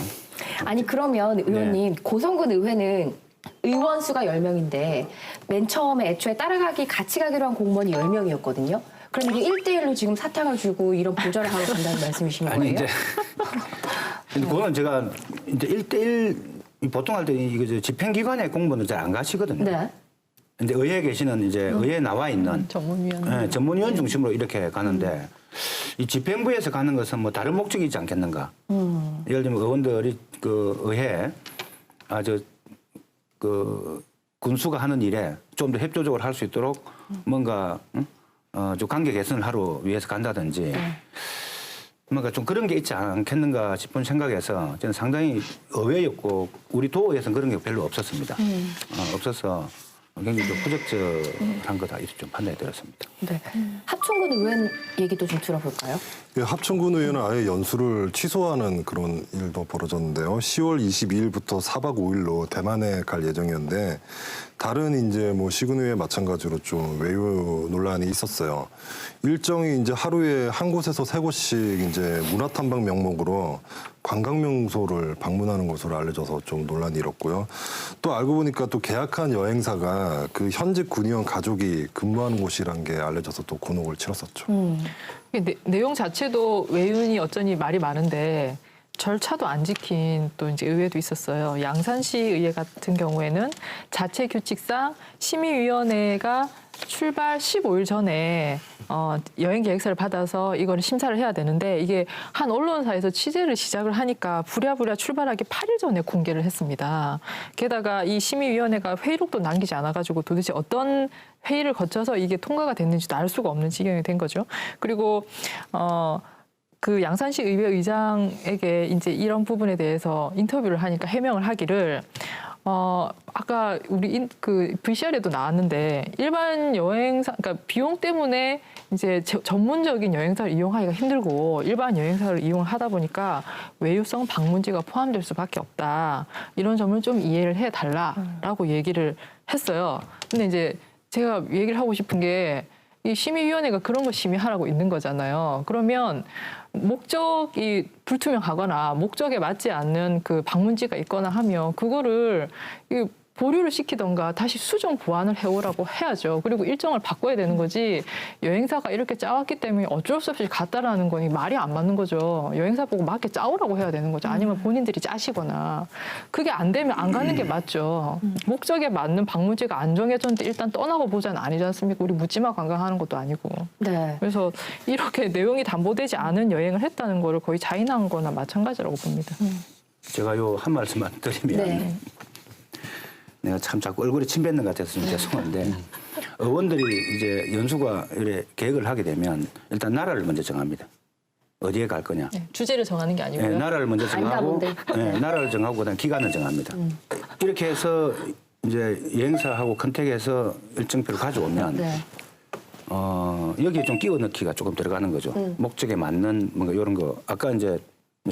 아니 그러면 의원님 고성군 의회는 의원 수가 10명인데 맨 처음에 애초에 따라가기 같이 가기로 한 공무원이 10명이었거든요. 그럼 이게 1대1로 지금 사탕을 주고 이런 보좌를 하러 간다는 말씀이신 거예요? 아니 이제 그거는 제가 이제 1대1 보통 할 때 이거 집행기관의 공무원은 잘 안 가시거든요. 네. 근데 의회에 계시는 이제 의회에 나와 있는 전문위원 중심으로 이렇게 가는데 이 집행부에서 가는 것은 뭐 다른 목적이 있지 않겠는가? 예를 들면 의원들이 그 의회에 그 군수가 하는 일에 좀 더 협조적으로 할 수 있도록 뭔가 좀 관계 개선을 하러 위해서 간다든지 뭔가 좀 그런 게 있지 않겠는가 싶은 생각에서 저는 상당히 의외였고 우리 도에서는 그런 게 별로 없었습니다. 없어서 굉장히 좀 부적절한 거다 이렇게 좀 판단이 들었습니다. 네. 합천군 의원 얘기도 좀 들어볼까요? 예, 합천군 의회는 아예 연수를 취소하는 그런 일도 벌어졌는데요. 10월 22일부터 4박 5일로 대만에 갈 예정이었는데 다른 이제 뭐 시군의회 마찬가지로 좀 외유 논란이 있었어요. 일정이 이제 하루에 한 곳에서 3곳씩 이제 문화탐방 명목으로 관광명소를 방문하는 것으로 알려져서 좀 논란이 일었고요. 또 알고 보니까 또 계약한 여행사가 그 현직 군의원 가족이 근무하는 곳이란 게 알려져서 또 곤혹을 치렀었죠. 내용 자체도 외윤이 어쩌니 말이 많은데 절차도 안 지킨 또 이제 의회도 있었어요. 양산시 의회 같은 경우에는 자체 규칙상 심의위원회가 출발 15일 전에 여행 계획서를 받아서 이거를 심사를 해야 되는데 이게 한 언론사에서 취재를 시작을 하니까 부랴부랴 출발하기 8일 전에 공개를 했습니다. 게다가 이 심의위원회가 회의록도 남기지 않아가지고 도대체 어떤 회의를 거쳐서 이게 통과가 됐는지도 알 수가 없는 지경이 된 거죠. 그리고 그 양산시 의회 의장에게 이제 이런 부분에 대해서 인터뷰를 하니까 해명을 하기를 아까 우리 그 VCR에도 나왔는데 일반 여행사, 그러니까 비용 때문에 이제 전문적인 여행사를 이용하기가 힘들고 일반 여행사를 이용을 하다 보니까 외유성 방문지가 포함될 수밖에 없다. 이런 점을 좀 이해를 해달라라고 얘기를 했어요. 근데 이제 제가 얘기를 하고 싶은 게 이 심의위원회가 그런 거 심의하라고 있는 거잖아요. 그러면 목적이 불투명하거나 목적에 맞지 않는 그 방문지가 있거나 하면 그거를 보류를 시키던가 다시 수정 보완을 해오라고 해야죠. 그리고 일정을 바꿔야 되는 거지 여행사가 이렇게 짜왔기 때문에 어쩔 수 없이 갔다라는 거니 말이 안 맞는 거죠. 여행사 보고 맞게 짜오라고 해야 되는 거죠. 아니면 본인들이 짜시거나 그게 안 되면 안 가는 게 맞죠. 목적에 맞는 방문지가 안 정해졌는데 일단 떠나고 보자는 아니지 않습니까? 우리 묻지마 관광하는 것도 아니고. 네. 그래서 이렇게 내용이 담보되지 않은 여행을 했다는 거를 거의 자인한 거나 마찬가지라고 봅니다. 제가 요 한 말씀만 드리면 네. 내가 참 자꾸 얼굴에 침 뱉는 것 같아서 좀 죄송한데 의원들이 이제 연수가 이래 계획을 하게 되면 일단 나라를 먼저 정합니다. 어디에 갈 거냐. 네, 주제를 정하는 게 아니고요. 네, 나라를 먼저 정하고, 네, 나라를 정하고 그다음 기간을 정합니다. 이렇게 해서 이제 여행사하고 컨택해서 일정표를 가져오면 네. 여기에 좀 끼워 넣기가 조금 들어가는 거죠. 목적에 맞는 뭔가 이런 거 아까 이제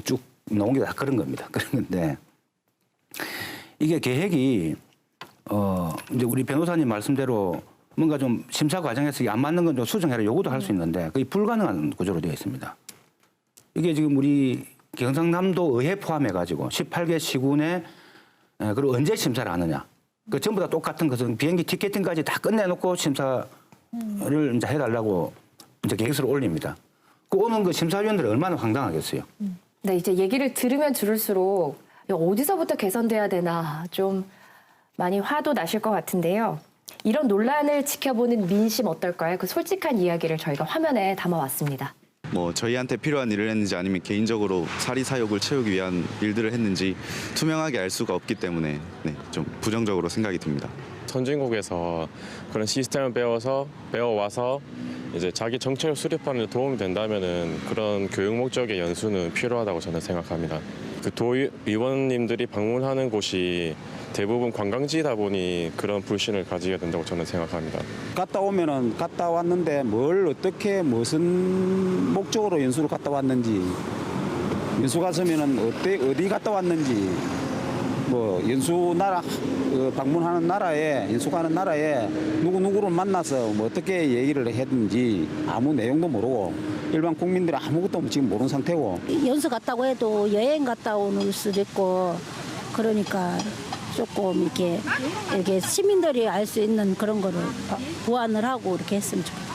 쭉 나온 게 다 그런 겁니다. 그런 건데 이게 계획이 이제 우리 변호사님 말씀대로 뭔가 좀 심사 과정에서 이게 안 맞는 건 좀 수정해라 요구도 할 수 있는데 그게 불가능한 구조로 되어 있습니다. 이게 지금 우리 경상남도 의회 포함해가지고 18개 시군에 그리고 언제 심사를 하느냐. 그 전부 다 똑같은 것은 비행기 티켓팅까지 다 끝내놓고 심사를 이제 해달라고 이제 계획서를 올립니다. 그 오는 그 심사위원들이 얼마나 황당하겠어요. 네, 이제 얘기를 들으면 들을수록 어디서부터 개선돼야 되나 좀 많이 화도 나실 것 같은데요. 이런 논란을 지켜보는 민심 어떨까요? 그 솔직한 이야기를 저희가 화면에 담아왔습니다. 뭐 저희한테 필요한 일을 했는지 아니면 개인적으로 사리사욕을 채우기 위한 일들을 했는지 투명하게 알 수가 없기 때문에 좀 부정적으로 생각이 듭니다. 선진국에서 그런 시스템을 배워와서 이제 자기 정책을 수립하는 데 도움이 된다면은 그런 교육 목적의 연수는 필요하다고 저는 생각합니다. 그 도의원님들이 방문하는 곳이 대부분 관광지이다 보니 그런 불신을 가지게 된다고 저는 생각합니다. 갔다 오면은 갔다 왔는데 뭘 어떻게 무슨 목적으로 연수를 갔다 왔는지 연수 갔으면은 어디 갔다 왔는지 뭐 연수 나라 방문하는 나라에 연수 가는 나라에 누구를 만나서 뭐 어떻게 얘기를 했는지 아무 내용도 모르고 일반 국민들이 아무것도 지금 모르는 상태고 연수 갔다고 해도 여행 갔다 오는 수도 있고 그러니까 조금 이렇게 시민들이 알 수 있는 그런 거를 보완을 하고 이렇게 했으면 좋겠어요.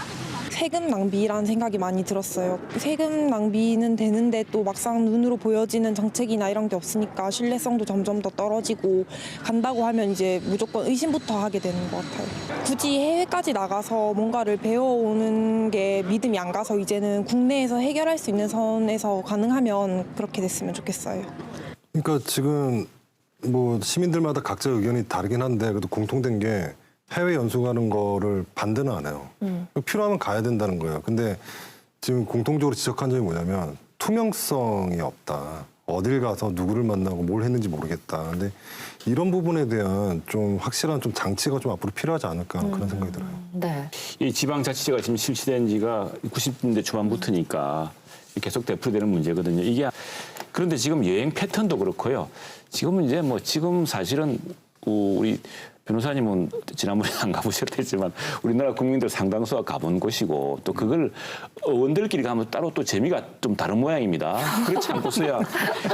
세금 낭비라는 생각이 많이 들었어요. 세금 낭비는 되는데 또 막상 눈으로 보여지는 정책이나 이런 게 없으니까 신뢰성도 점점 더 떨어지고 간다고 하면 이제 무조건 의심부터 하게 되는 것 같아요. 굳이 해외까지 나가서 뭔가를 배워오는 게 믿음이 안 가서 이제는 국내에서 해결할 수 있는 선에서 가능하면 그렇게 됐으면 좋겠어요. 그러니까 지금 뭐 시민들마다 각자 의견이 다르긴 한데 그래도 공통된 게 해외 연수 가는 거를 반대는 안 해요. 필요하면 가야 된다는 거예요. 근데 지금 공통적으로 지적한 점이 뭐냐면 투명성이 없다. 어딜 가서 누구를 만나고 뭘 했는지 모르겠다. 근데 이런 부분에 대한 좀 확실한 좀 장치가 좀 앞으로 필요하지 않을까 그런 생각이 들어요. 네. 이 지방자치제가 지금 실시된 지가 90년대 초반부터니까 계속 되풀이되는 문제거든요. 이게 그런데 지금 여행 패턴도 그렇고요. 지금은 이제 뭐 지금 사실은 우리 변호사님은 지난번에 안 가보셨겠지만 우리나라 국민들 상당수가 가본 곳이고 또 그걸 의원들끼리 가면 따로 또 재미가 좀 다른 모양입니다. 그렇지 않고서야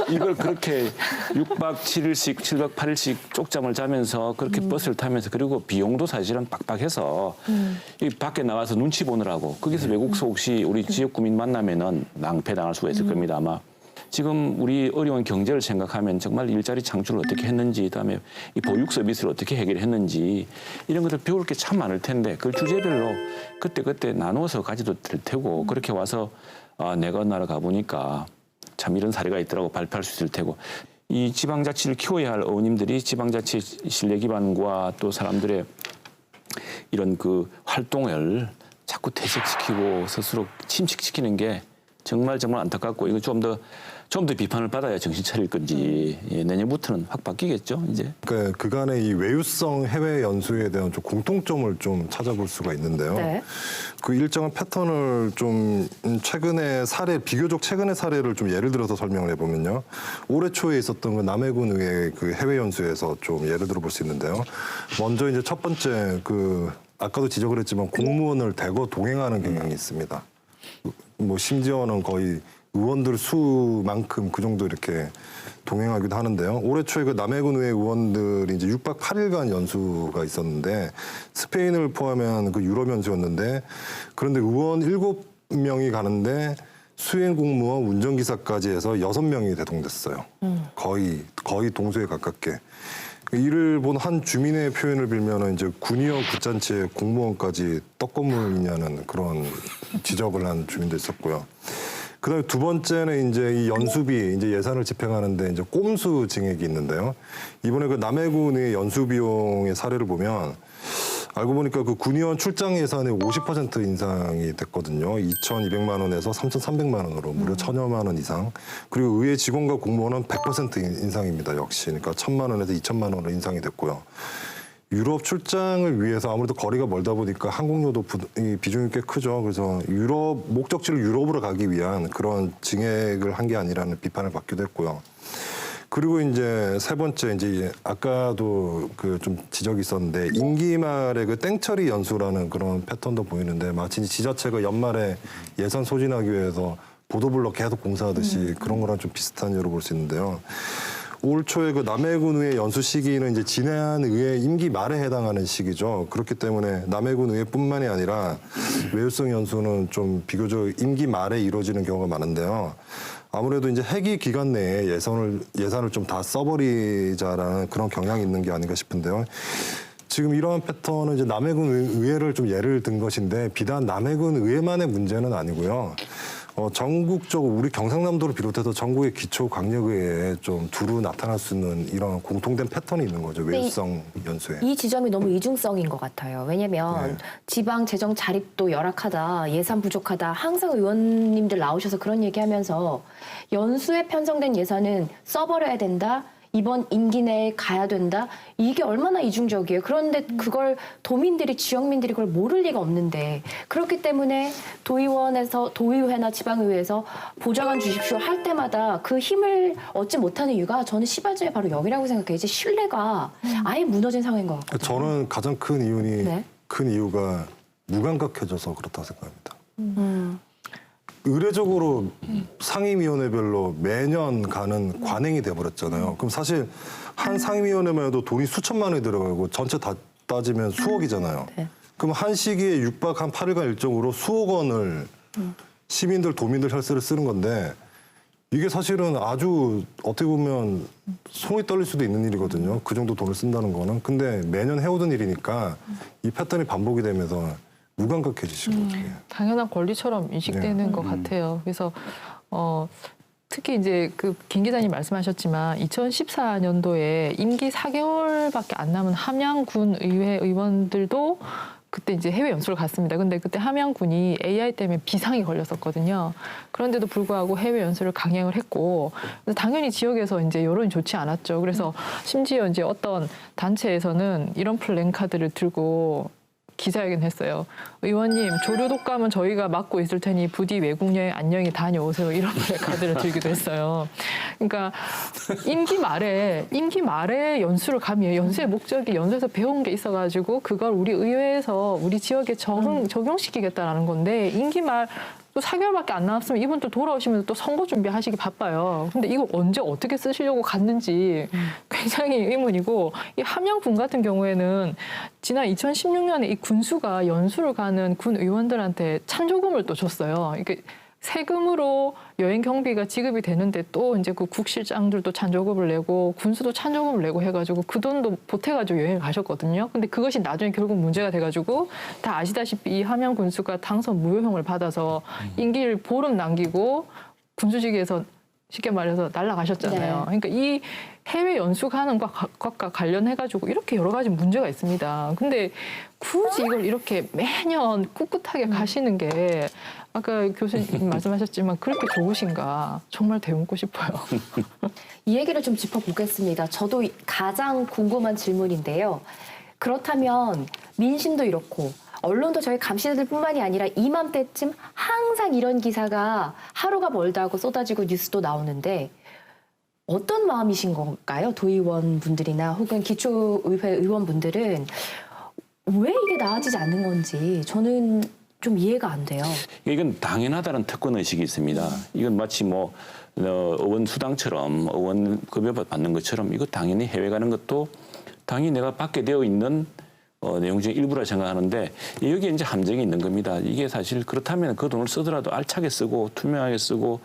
이걸 그렇게 6박 7일씩 7박 8일씩 쪽잠을 자면서 그렇게 버스를 타면서 그리고 비용도 사실은 빡빡해서 이 밖에 나가서 눈치 보느라고 거기서 외국서 혹시 우리 지역 구민 만나면은 낭패당할 수가 있을 겁니다. 아마. 지금 우리 어려운 경제를 생각하면 정말 일자리 창출을 어떻게 했는지 그다음에 이 보육 서비스를 어떻게 해결했는지 이런 것들 배울 게 참 많을 텐데 그걸 주제별로 그때 나누어서 가져도 될 테고 그렇게 와서 내가 어느 나라 가보니까 참 이런 사례가 있더라고 발표할 수 있을 테고 이 지방자치를 키워야 할 의원님들이 지방자치 신뢰 기반과 또 사람들의 이런 그 활동을 자꾸 퇴색시키고 스스로 침식시키는 게 정말 안타깝고 이거 좀 더 비판을 받아야 정신 차릴 건지 내년부터는 확 바뀌겠죠 이제. 그러니까 그간의 이 외유성 해외 연수에 대한 좀 공통점을 좀 찾아볼 수가 있는데요. 네. 그 일정한 패턴을 좀 비교적 최근의 사례를 좀 예를 들어서 설명을 해보면요. 올해 초에 있었던 그 남해군 의회 그 해외 연수에서 좀 예를 들어 볼 수 있는데요. 먼저 이제 첫 번째 아까도 지적을 했지만 공무원을 대거 동행하는 경향이 있습니다. 뭐 심지어는 거의 의원들 수만큼 그 정도 이렇게 동행하기도 하는데요. 올해 초에 그 남해군 의회 의원들이 이제 6박 8일간 연수가 있었는데 스페인을 포함한 그 유럽 연수였는데 그런데 의원 7명이 가는데 수행 공무원 운전기사까지 해서 6명이 대동됐어요. 거의 동수에 가깝게. 이를 본 한 주민의 표현을 빌면은 이제 군이요 굿잔치에 공무원까지 떡고물이냐는 그런 지적을 한 주민도 있었고요. 그다음에 두 번째는 이제 이 연수비 이제 예산을 집행하는데 이제 꼼수 증액이 있는데요. 이번에 그 남해군의 연수 비용의 사례를 보면 알고 보니까 그 군의원 출장 예산의 50% 인상이 됐거든요. 2,200만 원에서 3,300만 원으로 무려 1,000여만 원 이상. 그리고 의회 직원과 공무원은 100% 인상입니다. 역시. 그러니까 1,000만 원에서 2,000만 원으로 인상이 됐고요. 유럽 출장을 위해서 아무래도 거리가 멀다 보니까 항공료도 비중이 꽤 크죠. 그래서 목적지를 유럽으로 가기 위한 그런 증액을 한 게 아니라는 비판을 받기도 했고요. 그리고 이제 세 번째 이제 아까도 그 좀 지적이 있었는데 임기 말에 그 땡처리 연수라는 그런 패턴도 보이는데 마치 지자체가 연말에 예산 소진하기 위해서 보도블럭 계속 공사하듯이 그런 거랑 좀 비슷한 예로 볼 수 있는데요. 올 초에 그 남해군 의회 연수 시기는 이제 지난 의회 임기 말에 해당하는 시기죠. 그렇기 때문에 남해군 의회뿐만이 아니라 외유성 연수는 좀 비교적 임기 말에 이루어지는 경우가 많은데요. 아무래도 이제 회기 기간 내에 예산을 좀 다 써버리자라는 그런 경향이 있는 게 아닌가 싶은데요. 지금 이러한 패턴은 이제 남해군 의회를 좀 예를 든 것인데 비단 남해군 의회만의 문제는 아니고요. 전국적으로 우리 경상남도를 비롯해서 전국의 기초광역의회에 좀 두루 나타날 수 있는 이런 공통된 패턴이 있는 거죠. 외유성 연수에. 이 지점이 너무 이중성인 것 같아요. 왜냐하면 지방 재정 자립도 열악하다, 예산 부족하다, 항상 의원님들 나오셔서 그런 얘기하면서 연수에 편성된 예산은 써버려야 된다. 이번 임기 내에 가야 된다. 이게 얼마나 이중적이에요. 그런데 그걸 도민들이, 지역민들이 그걸 모를 리가 없는데 그렇기 때문에 도의회나 지방의회에서 보좌관 주십시오 할 때마다 그 힘을 얻지 못하는 이유가 저는 시발점이 바로 여기라고 생각해요. 이제 신뢰가 아예 무너진 상황인 것 같거든요. 저는 가장 큰 이유가 무감각해져서 그렇다고 생각합니다. 의례적으로 상임위원회별로 매년 가는 관행이 돼버렸잖아요. 그럼 사실 한 상임위원회만 해도 돈이 수천만 원이 들어가고 전체 다 따지면 수억이잖아요. 그럼 한 시기에 6박 한 8일간 일정으로 수억 원을 시민들, 도민들 혈세를 쓰는 건데 이게 사실은 아주 어떻게 보면 손이 떨릴 수도 있는 일이거든요. 그 정도 돈을 쓴다는 거는. 근데 매년 해오던 일이니까 이 패턴이 반복이 되면서 무감각해지신 것 같아요. 당연한 권리처럼 인식되는 것 같아요. 그래서 특히 이제 그 김 기자님 말씀하셨지만 2014년도에 임기 4개월밖에 안 남은 함양군 의회 의원들도 그때 이제 해외 연수를 갔습니다. 근데 그때 함양군이 AI 때문에 비상이 걸렸었거든요. 그런데도 불구하고 해외 연수를 강행을 했고, 당연히 지역에서 이제 여론이 좋지 않았죠. 그래서 심지어 이제 어떤 단체에서는 이런 플랜카드를 들고 기자회견 했어요. 의원님, 조류 독감은 저희가 막고 있을 테니 부디 외국 여행 안녕히 다녀오세요. 이런 플래카드를 들기도 했어요. 그러니까 임기 말에 연수를 가면 연수의 목적이 연수에서 배운 게 있어가지고 그걸 우리 의회에서 우리 지역에 적용시키겠다라는 건데 임기 말 또 4개월밖에 안 남았으면 이분 또 돌아오시면서 또 선거 준비하시기 바빠요. 근데 이거 언제 어떻게 쓰시려고 갔는지 굉장히 의문이고, 이 함양군 같은 경우에는 지난 2016년에 이 군수가 연수를 가는 군 의원들한테 찬조금을 또 줬어요. 이게 세금으로 여행 경비가 지급이 되는데 또 이제 그 국실장들도 찬조금을 내고 군수도 찬조금을 내고 해가지고 그 돈도 보태가지고 여행을 가셨거든요. 근데 그것이 나중에 결국 문제가 돼가지고 다 아시다시피 이 함양 군수가 당선 무효형을 받아서 임기를 보름 남기고 군수직에서 쉽게 말해서 날아가셨잖아요. 그러니까 이 해외 연수 가는 것과 관련해가지고 이렇게 여러 가지 문제가 있습니다. 근데 굳이 이걸 이렇게 매년 꿋꿋하게 가시는 게 아까 교수님 말씀하셨지만 그렇게 좋으신가 정말 되묻고 싶어요. 이 얘기를 좀 짚어보겠습니다. 저도 가장 궁금한 질문인데요. 그렇다면 민심도 이렇고 언론도 저희 감시자들뿐만이 아니라 이맘때쯤 항상 이런 기사가 하루가 멀다 하고 쏟아지고 뉴스도 나오는데 어떤 마음이신 건가요? 도의원 분들이나 혹은 기초의회 의원분들은 왜 이게 나아지지 않는 건지 저는 좀 이해가 안 돼요. 이건 당연하다는 특권 의식이 있습니다. 이건 마치 뭐 의원 수당처럼 의원 급여 받는 것처럼 이거 당연히 해외 가는 것도 당연히 내가 받게 되어 있는 내용 중에 일부라 생각하는데 여기에 이제 함정이 있는 겁니다. 이게 사실 그렇다면 그 돈을 쓰더라도 알차게 쓰고 투명하게 쓰고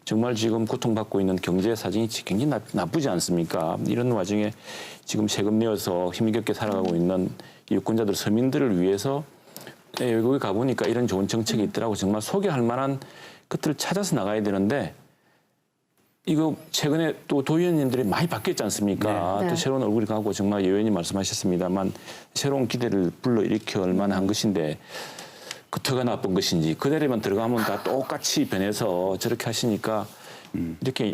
정말 지금 고통받고 있는 경제 사정이 굉장히 나쁘지 않습니까? 이런 와중에 지금 세금 내어서 힘겹게 살아가고 있는 유권자들, 서민들을 위해서 외국에 가보니까 이런 좋은 정책이 있더라고 정말 소개할 만한 것들을 찾아서 나가야 되는데 이거 최근에 또 도의원님들이 많이 바뀌었지 않습니까? 네. 또 새로운 얼굴이 가고 정말 의원님 말씀하셨습니다만 새로운 기대를 불러일으킬 만한 것인데 그터가 나쁜 것인지 그대로만 들어가면 다 똑같이 변해서 저렇게 하시니까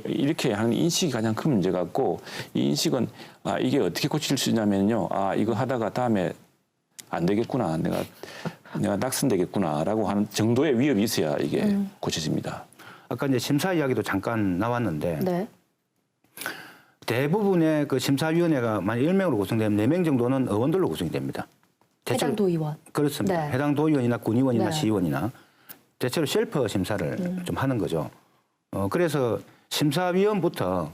이렇게 하는 인식이 가장 큰 문제 같고 이 인식은 이게 어떻게 고칠 수 있냐면요. 이거 하다가 다음에 안 되겠구나. 내가 낙선되겠구나라고 하는 정도의 위협이 있어야 이게 고쳐집니다. 아까 이제 심사 이야기도 잠깐 나왔는데 네. 대부분의 그 심사위원회가 만약 10명으로 구성되면 4명 정도는 의원들로 구성이 됩니다. 해당 도의원. 그렇습니다. 네. 해당 도의원이나 군의원이나 네. 시의원이나 대체로 셀프 심사를 좀 하는 거죠. 그래서 심사위원부터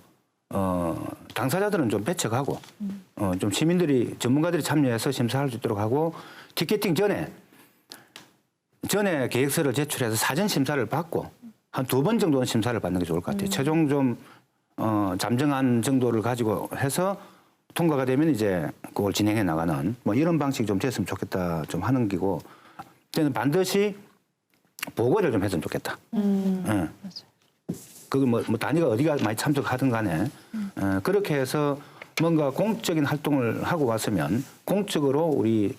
당사자들은 좀 배척하고 좀 시민들이 전문가들이 참여해서 심사할 수 있도록 하고 티켓팅 전에 계획서를 제출해서 사전 심사를 받고 한 2번 정도는 심사를 받는 게 좋을 것 같아요. 최종 좀 잠정안 정도를 가지고 해서 통과가 되면 이제 그걸 진행해 나가는 뭐 이런 방식이 좀 됐으면 좋겠다 좀 하는 기고 저는 반드시 보고를 좀 했으면 좋겠다. 예. 그걸 뭐 단위가 어디가 많이 참석하든 간에 그렇게 해서 뭔가 공적인 활동을 하고 왔으면 공적으로 우리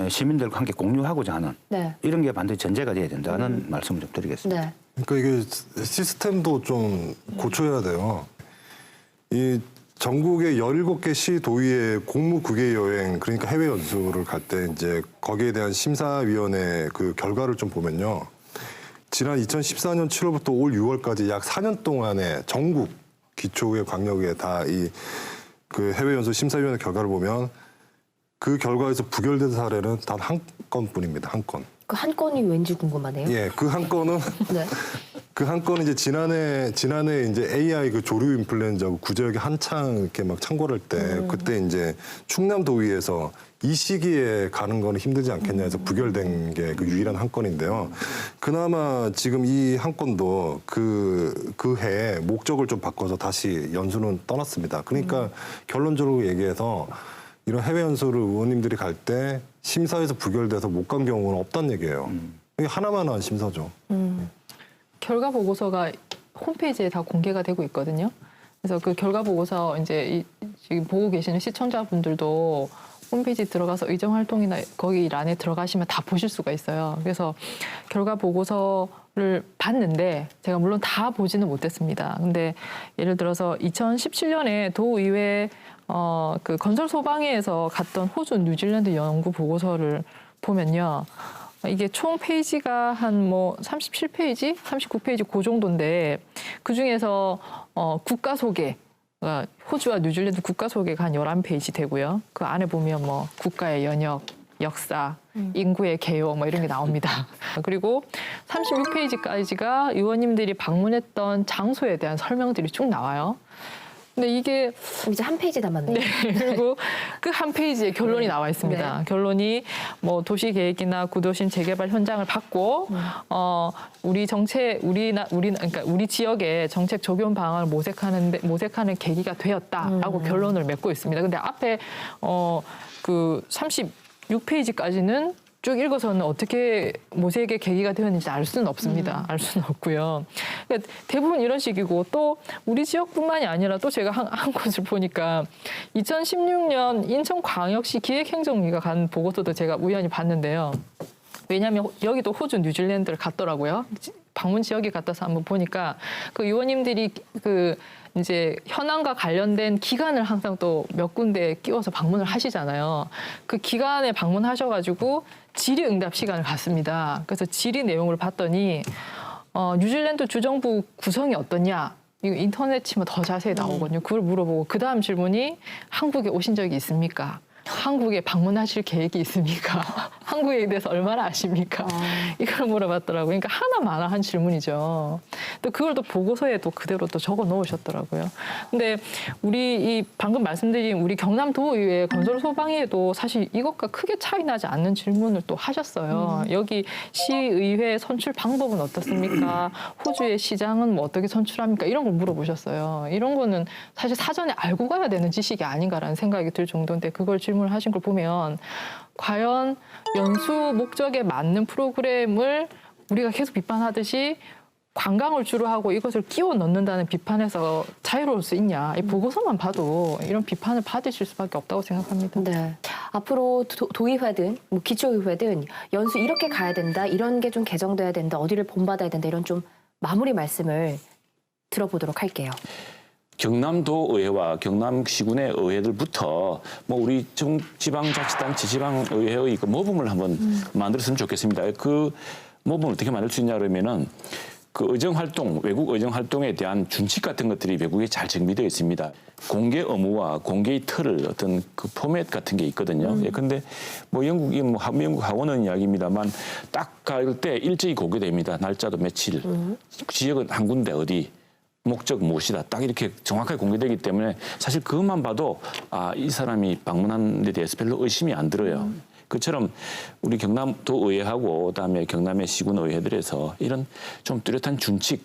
시민들과 함께 공유하고자 하는 네. 이런 게 반드시 전제가 돼야 된다는 말씀을 좀 드리겠습니다. 네. 그러니까 이게 시스템도 좀 고쳐야 돼요. 이 전국의 17개 시 도의회 공무 국외 여행 그러니까 해외 연수를 갈 때 이제 거기에 대한 심사위원회 그 결과를 좀 보면요. 지난 2014년 7월부터 올 6월까지 약 4년 동안의 전국 기초의회 광역의회 다 이 그 해외 연수 심사위원회 결과를 보면 그 결과에서 부결된 사례는 단 한 건뿐입니다. 한 건. 그 한 건이 왠지 궁금하네요. 예, 그 한 건은 네. 그 한 건은 이제 지난해 이제 AI 그 조류 인플루엔자고 구제역에 한창 이렇게 막 창궐할 때 그때 이제 충남 도의회에서 이 시기에 가는 거는 힘들지 않겠냐 해서 부결된 게 그 유일한 한 건인데요. 그나마 지금 이 한 건도 그 해에 목적을 좀 바꿔서 다시 연수는 떠났습니다. 그러니까 결론적으로 얘기해서 이런 해외 연수를 의원님들이 갈 때 심사에서 부결돼서 못 간 경우는 없다는 얘기예요. 이게 하나만한 심사죠. 결과 보고서가 홈페이지에 다 공개가 되고 있거든요. 그래서 그 결과 보고서 이제 지금 보고 계시는 시청자분들도 홈페이지 들어가서 의정 활동이나 거기 란에 들어가시면 다 보실 수가 있어요. 그래서 결과 보고서를 봤는데 제가 물론 다 보지는 못했습니다. 근데 예를 들어서 2017년에 도의회 그 건설 소방회에서 갔던 호주, 뉴질랜드 연구 보고서를 보면요. 이게 총 페이지가 한 뭐 37페이지, 39페이지 그 정도인데 그 중에서 국가 소개, 호주와 뉴질랜드 국가 소개가 한 11페이지 되고요. 그 안에 보면 뭐 국가의 연역, 역사, 인구의 개요 뭐 이런 게 나옵니다. 그리고 36페이지까지가 의원님들이 방문했던 장소에 대한 설명들이 쭉 나와요. 근데 이게 이제 한 페이지 남았네요. 네. 그리고 그 한 페이지에 결론이 나와 있습니다. 네. 결론이 뭐 도시 계획이나 구도심 재개발 현장을 받고 그러니까 우리 지역의 정책 적용 방안을 모색하는 계기가 되었다라고 결론을 맺고 있습니다. 근데 앞에 그 36페이지까지는 쭉 읽어서는 어떻게 모색의 계기가 되었는지 알 수는 없습니다. 알 수는 없고요. 그러니까 대부분 이런 식이고 또 우리 지역뿐만이 아니라 또 제가 한 곳을 보니까 2016년 인천광역시 기획행정위가 간 보고서도 제가 우연히 봤는데요. 왜냐하면 여기도 호주, 뉴질랜드를 갔더라고요. 방문 지역에 갔다서 한번 보니까 그 의원님들이 그 이제 현안과 관련된 기관을 항상 또 몇 군데 끼워서 방문을 하시잖아요. 그 기관에 방문하셔가지고 질의응답 시간을 갖습니다. 그래서 질의 내용을 봤더니 뉴질랜드 주정부 구성이 어떠냐? 이거 인터넷 치면 더 자세히 나오거든요. 그걸 물어보고 그 다음 질문이 한국에 오신 적이 있습니까? 한국에 방문하실 계획이 있습니까? 한국에 대해서 얼마나 아십니까? 이걸 물어봤더라고요. 그러니까 하나마나한 질문이죠. 또 그걸 또 보고서에 또 그대로 또 적어 놓으셨더라고요. 근데 우리 이 방금 말씀드린 우리 경남도의회 건설소방위에도 사실 이것과 크게 차이 나지 않는 질문을 또 하셨어요. 여기 시의회 선출 방법은 어떻습니까? 호주의 시장은 뭐 어떻게 선출합니까? 이런 걸 물어보셨어요. 이런 거는 사실 사전에 알고 가야 되는 지식이 아닌가라는 생각이 들 정도인데 그걸 질문을 하신 걸 보면 과연 연수 목적에 맞는 프로그램을 우리가 계속 비판하듯이 관광을 주로 하고 이것을 끼워 넣는다는 비판에서 자유로울 수 있냐. 이 보고서만 봐도 이런 비판을 받으실 수밖에 없다고 생각합니다. 네. 앞으로 도의회든 뭐 기초의회든 연수 이렇게 가야 된다. 이런 게 좀 개정돼야 된다. 어디를 본받아야 된다. 이런 좀 마무리 말씀을 들어보도록 할게요. 경남도의회와 경남시군의 의회들부터 뭐 우리 지방자치단체, 지방의회의 그 모범을 한번 만들었으면 좋겠습니다. 그 모범을 어떻게 만들 수 있냐 그러면은 그 의정활동, 외국 의정활동에 대한 준칙 같은 것들이 외국에 잘 정비되어 있습니다. 공개 의무와 공개의 틀을 어떤 그 포맷 같은 게 있거든요. 그런데 뭐 영국이 뭐 영국 하원은 이야기입니다만 딱 갈 때 일정이 공개됩니다. 날짜도 며칠, 지역은 한 군데 어디. 목적 무엇이다. 딱 이렇게 정확하게 공개되기 때문에 사실 그것만 봐도 아, 이 사람이 방문한 데 대해서 별로 의심이 안 들어요. 그처럼 우리 경남도 의회하고 그다음에 경남의 시군 의회들에서 이런 좀 뚜렷한 준칙,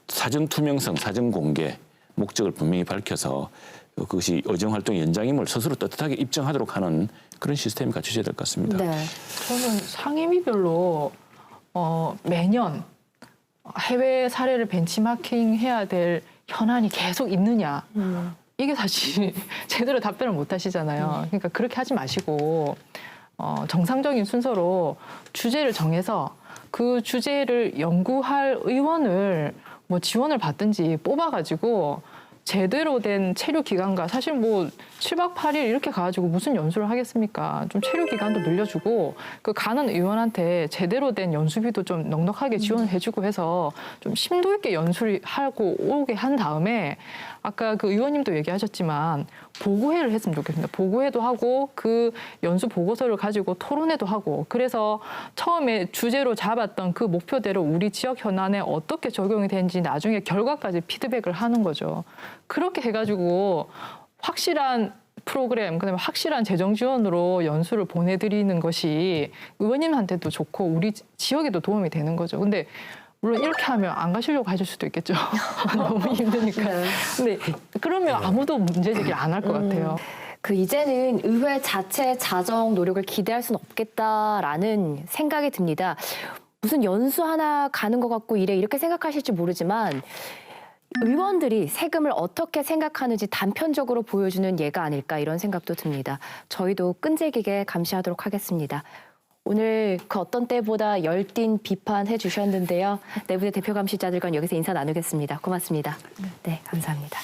사전 투명성, 사전 공개, 목적을 분명히 밝혀서 그것이 의정활동 연장임을 스스로 떳떳하게 입증하도록 하는 그런 시스템이 갖춰져야 될 것 같습니다. 네. 저는 상임위별로 매년 해외 사례를 벤치마킹 해야 될 현안이 계속 있느냐. 이게 사실 제대로 답변을 못 하시잖아요. 그러니까 그렇게 하지 마시고 정상적인 순서로 주제를 정해서 그 주제를 연구할 의원을 뭐 지원을 받든지 뽑아가지고 제대로 된 체류 기간과 사실 뭐 7박 8일 이렇게 가가지고 무슨 연수를 하겠습니까? 좀 체류 기간도 늘려주고 그 가는 의원한테 제대로 된 연수비도 좀 넉넉하게 지원을 해주고 해서 좀 심도 있게 연수를 하고 오게 한 다음에 아까 그 의원님도 얘기하셨지만 보고회를 했으면 좋겠습니다. 보고회도 하고 그 연수 보고서를 가지고 토론회도 하고 그래서 처음에 주제로 잡았던 그 목표대로 우리 지역 현안에 어떻게 적용이 되는지 나중에 결과까지 피드백을 하는 거죠. 그렇게 해가지고 확실한 프로그램, 그다음에 확실한 재정 지원으로 연수를 보내드리는 것이 의원님한테도 좋고 우리 지역에도 도움이 되는 거죠. 근데 물론 이렇게 하면 안 가시려고 하실 수도 있겠죠. 너무 힘드니까. 근데 그러면 아무도 문제 제기를 안 할 것 같아요. 그 이제는 의회 자체 자정 노력을 기대할 수는 없겠다라는 생각이 듭니다. 무슨 연수 하나 가는 것 같고 이렇게 생각하실지 모르지만 의원들이 세금을 어떻게 생각하는지 단편적으로 보여주는 예가 아닐까 이런 생각도 듭니다. 저희도 끈질기게 감시하도록 하겠습니다. 오늘 그 어떤 때보다 열띤 비판해 주셨는데요. 내부의 대표 감시자들과 여기서 인사 나누겠습니다. 고맙습니다. 네, 감사합니다.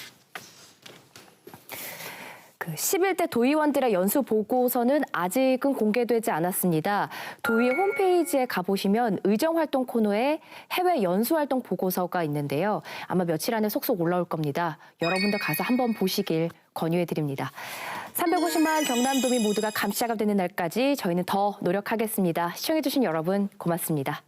그 11대 도의원들의 연수 보고서는 아직은 공개되지 않았습니다. 도의회 홈페이지에 가보시면 의정활동 코너에 해외 연수활동 보고서가 있는데요. 아마 며칠 안에 속속 올라올 겁니다. 여러분도 가서 한번 보시길 권유해드립니다. 350만 경남도민 모두가 감시자가 되는 날까지 저희는 더 노력하겠습니다. 시청해주신 여러분 고맙습니다.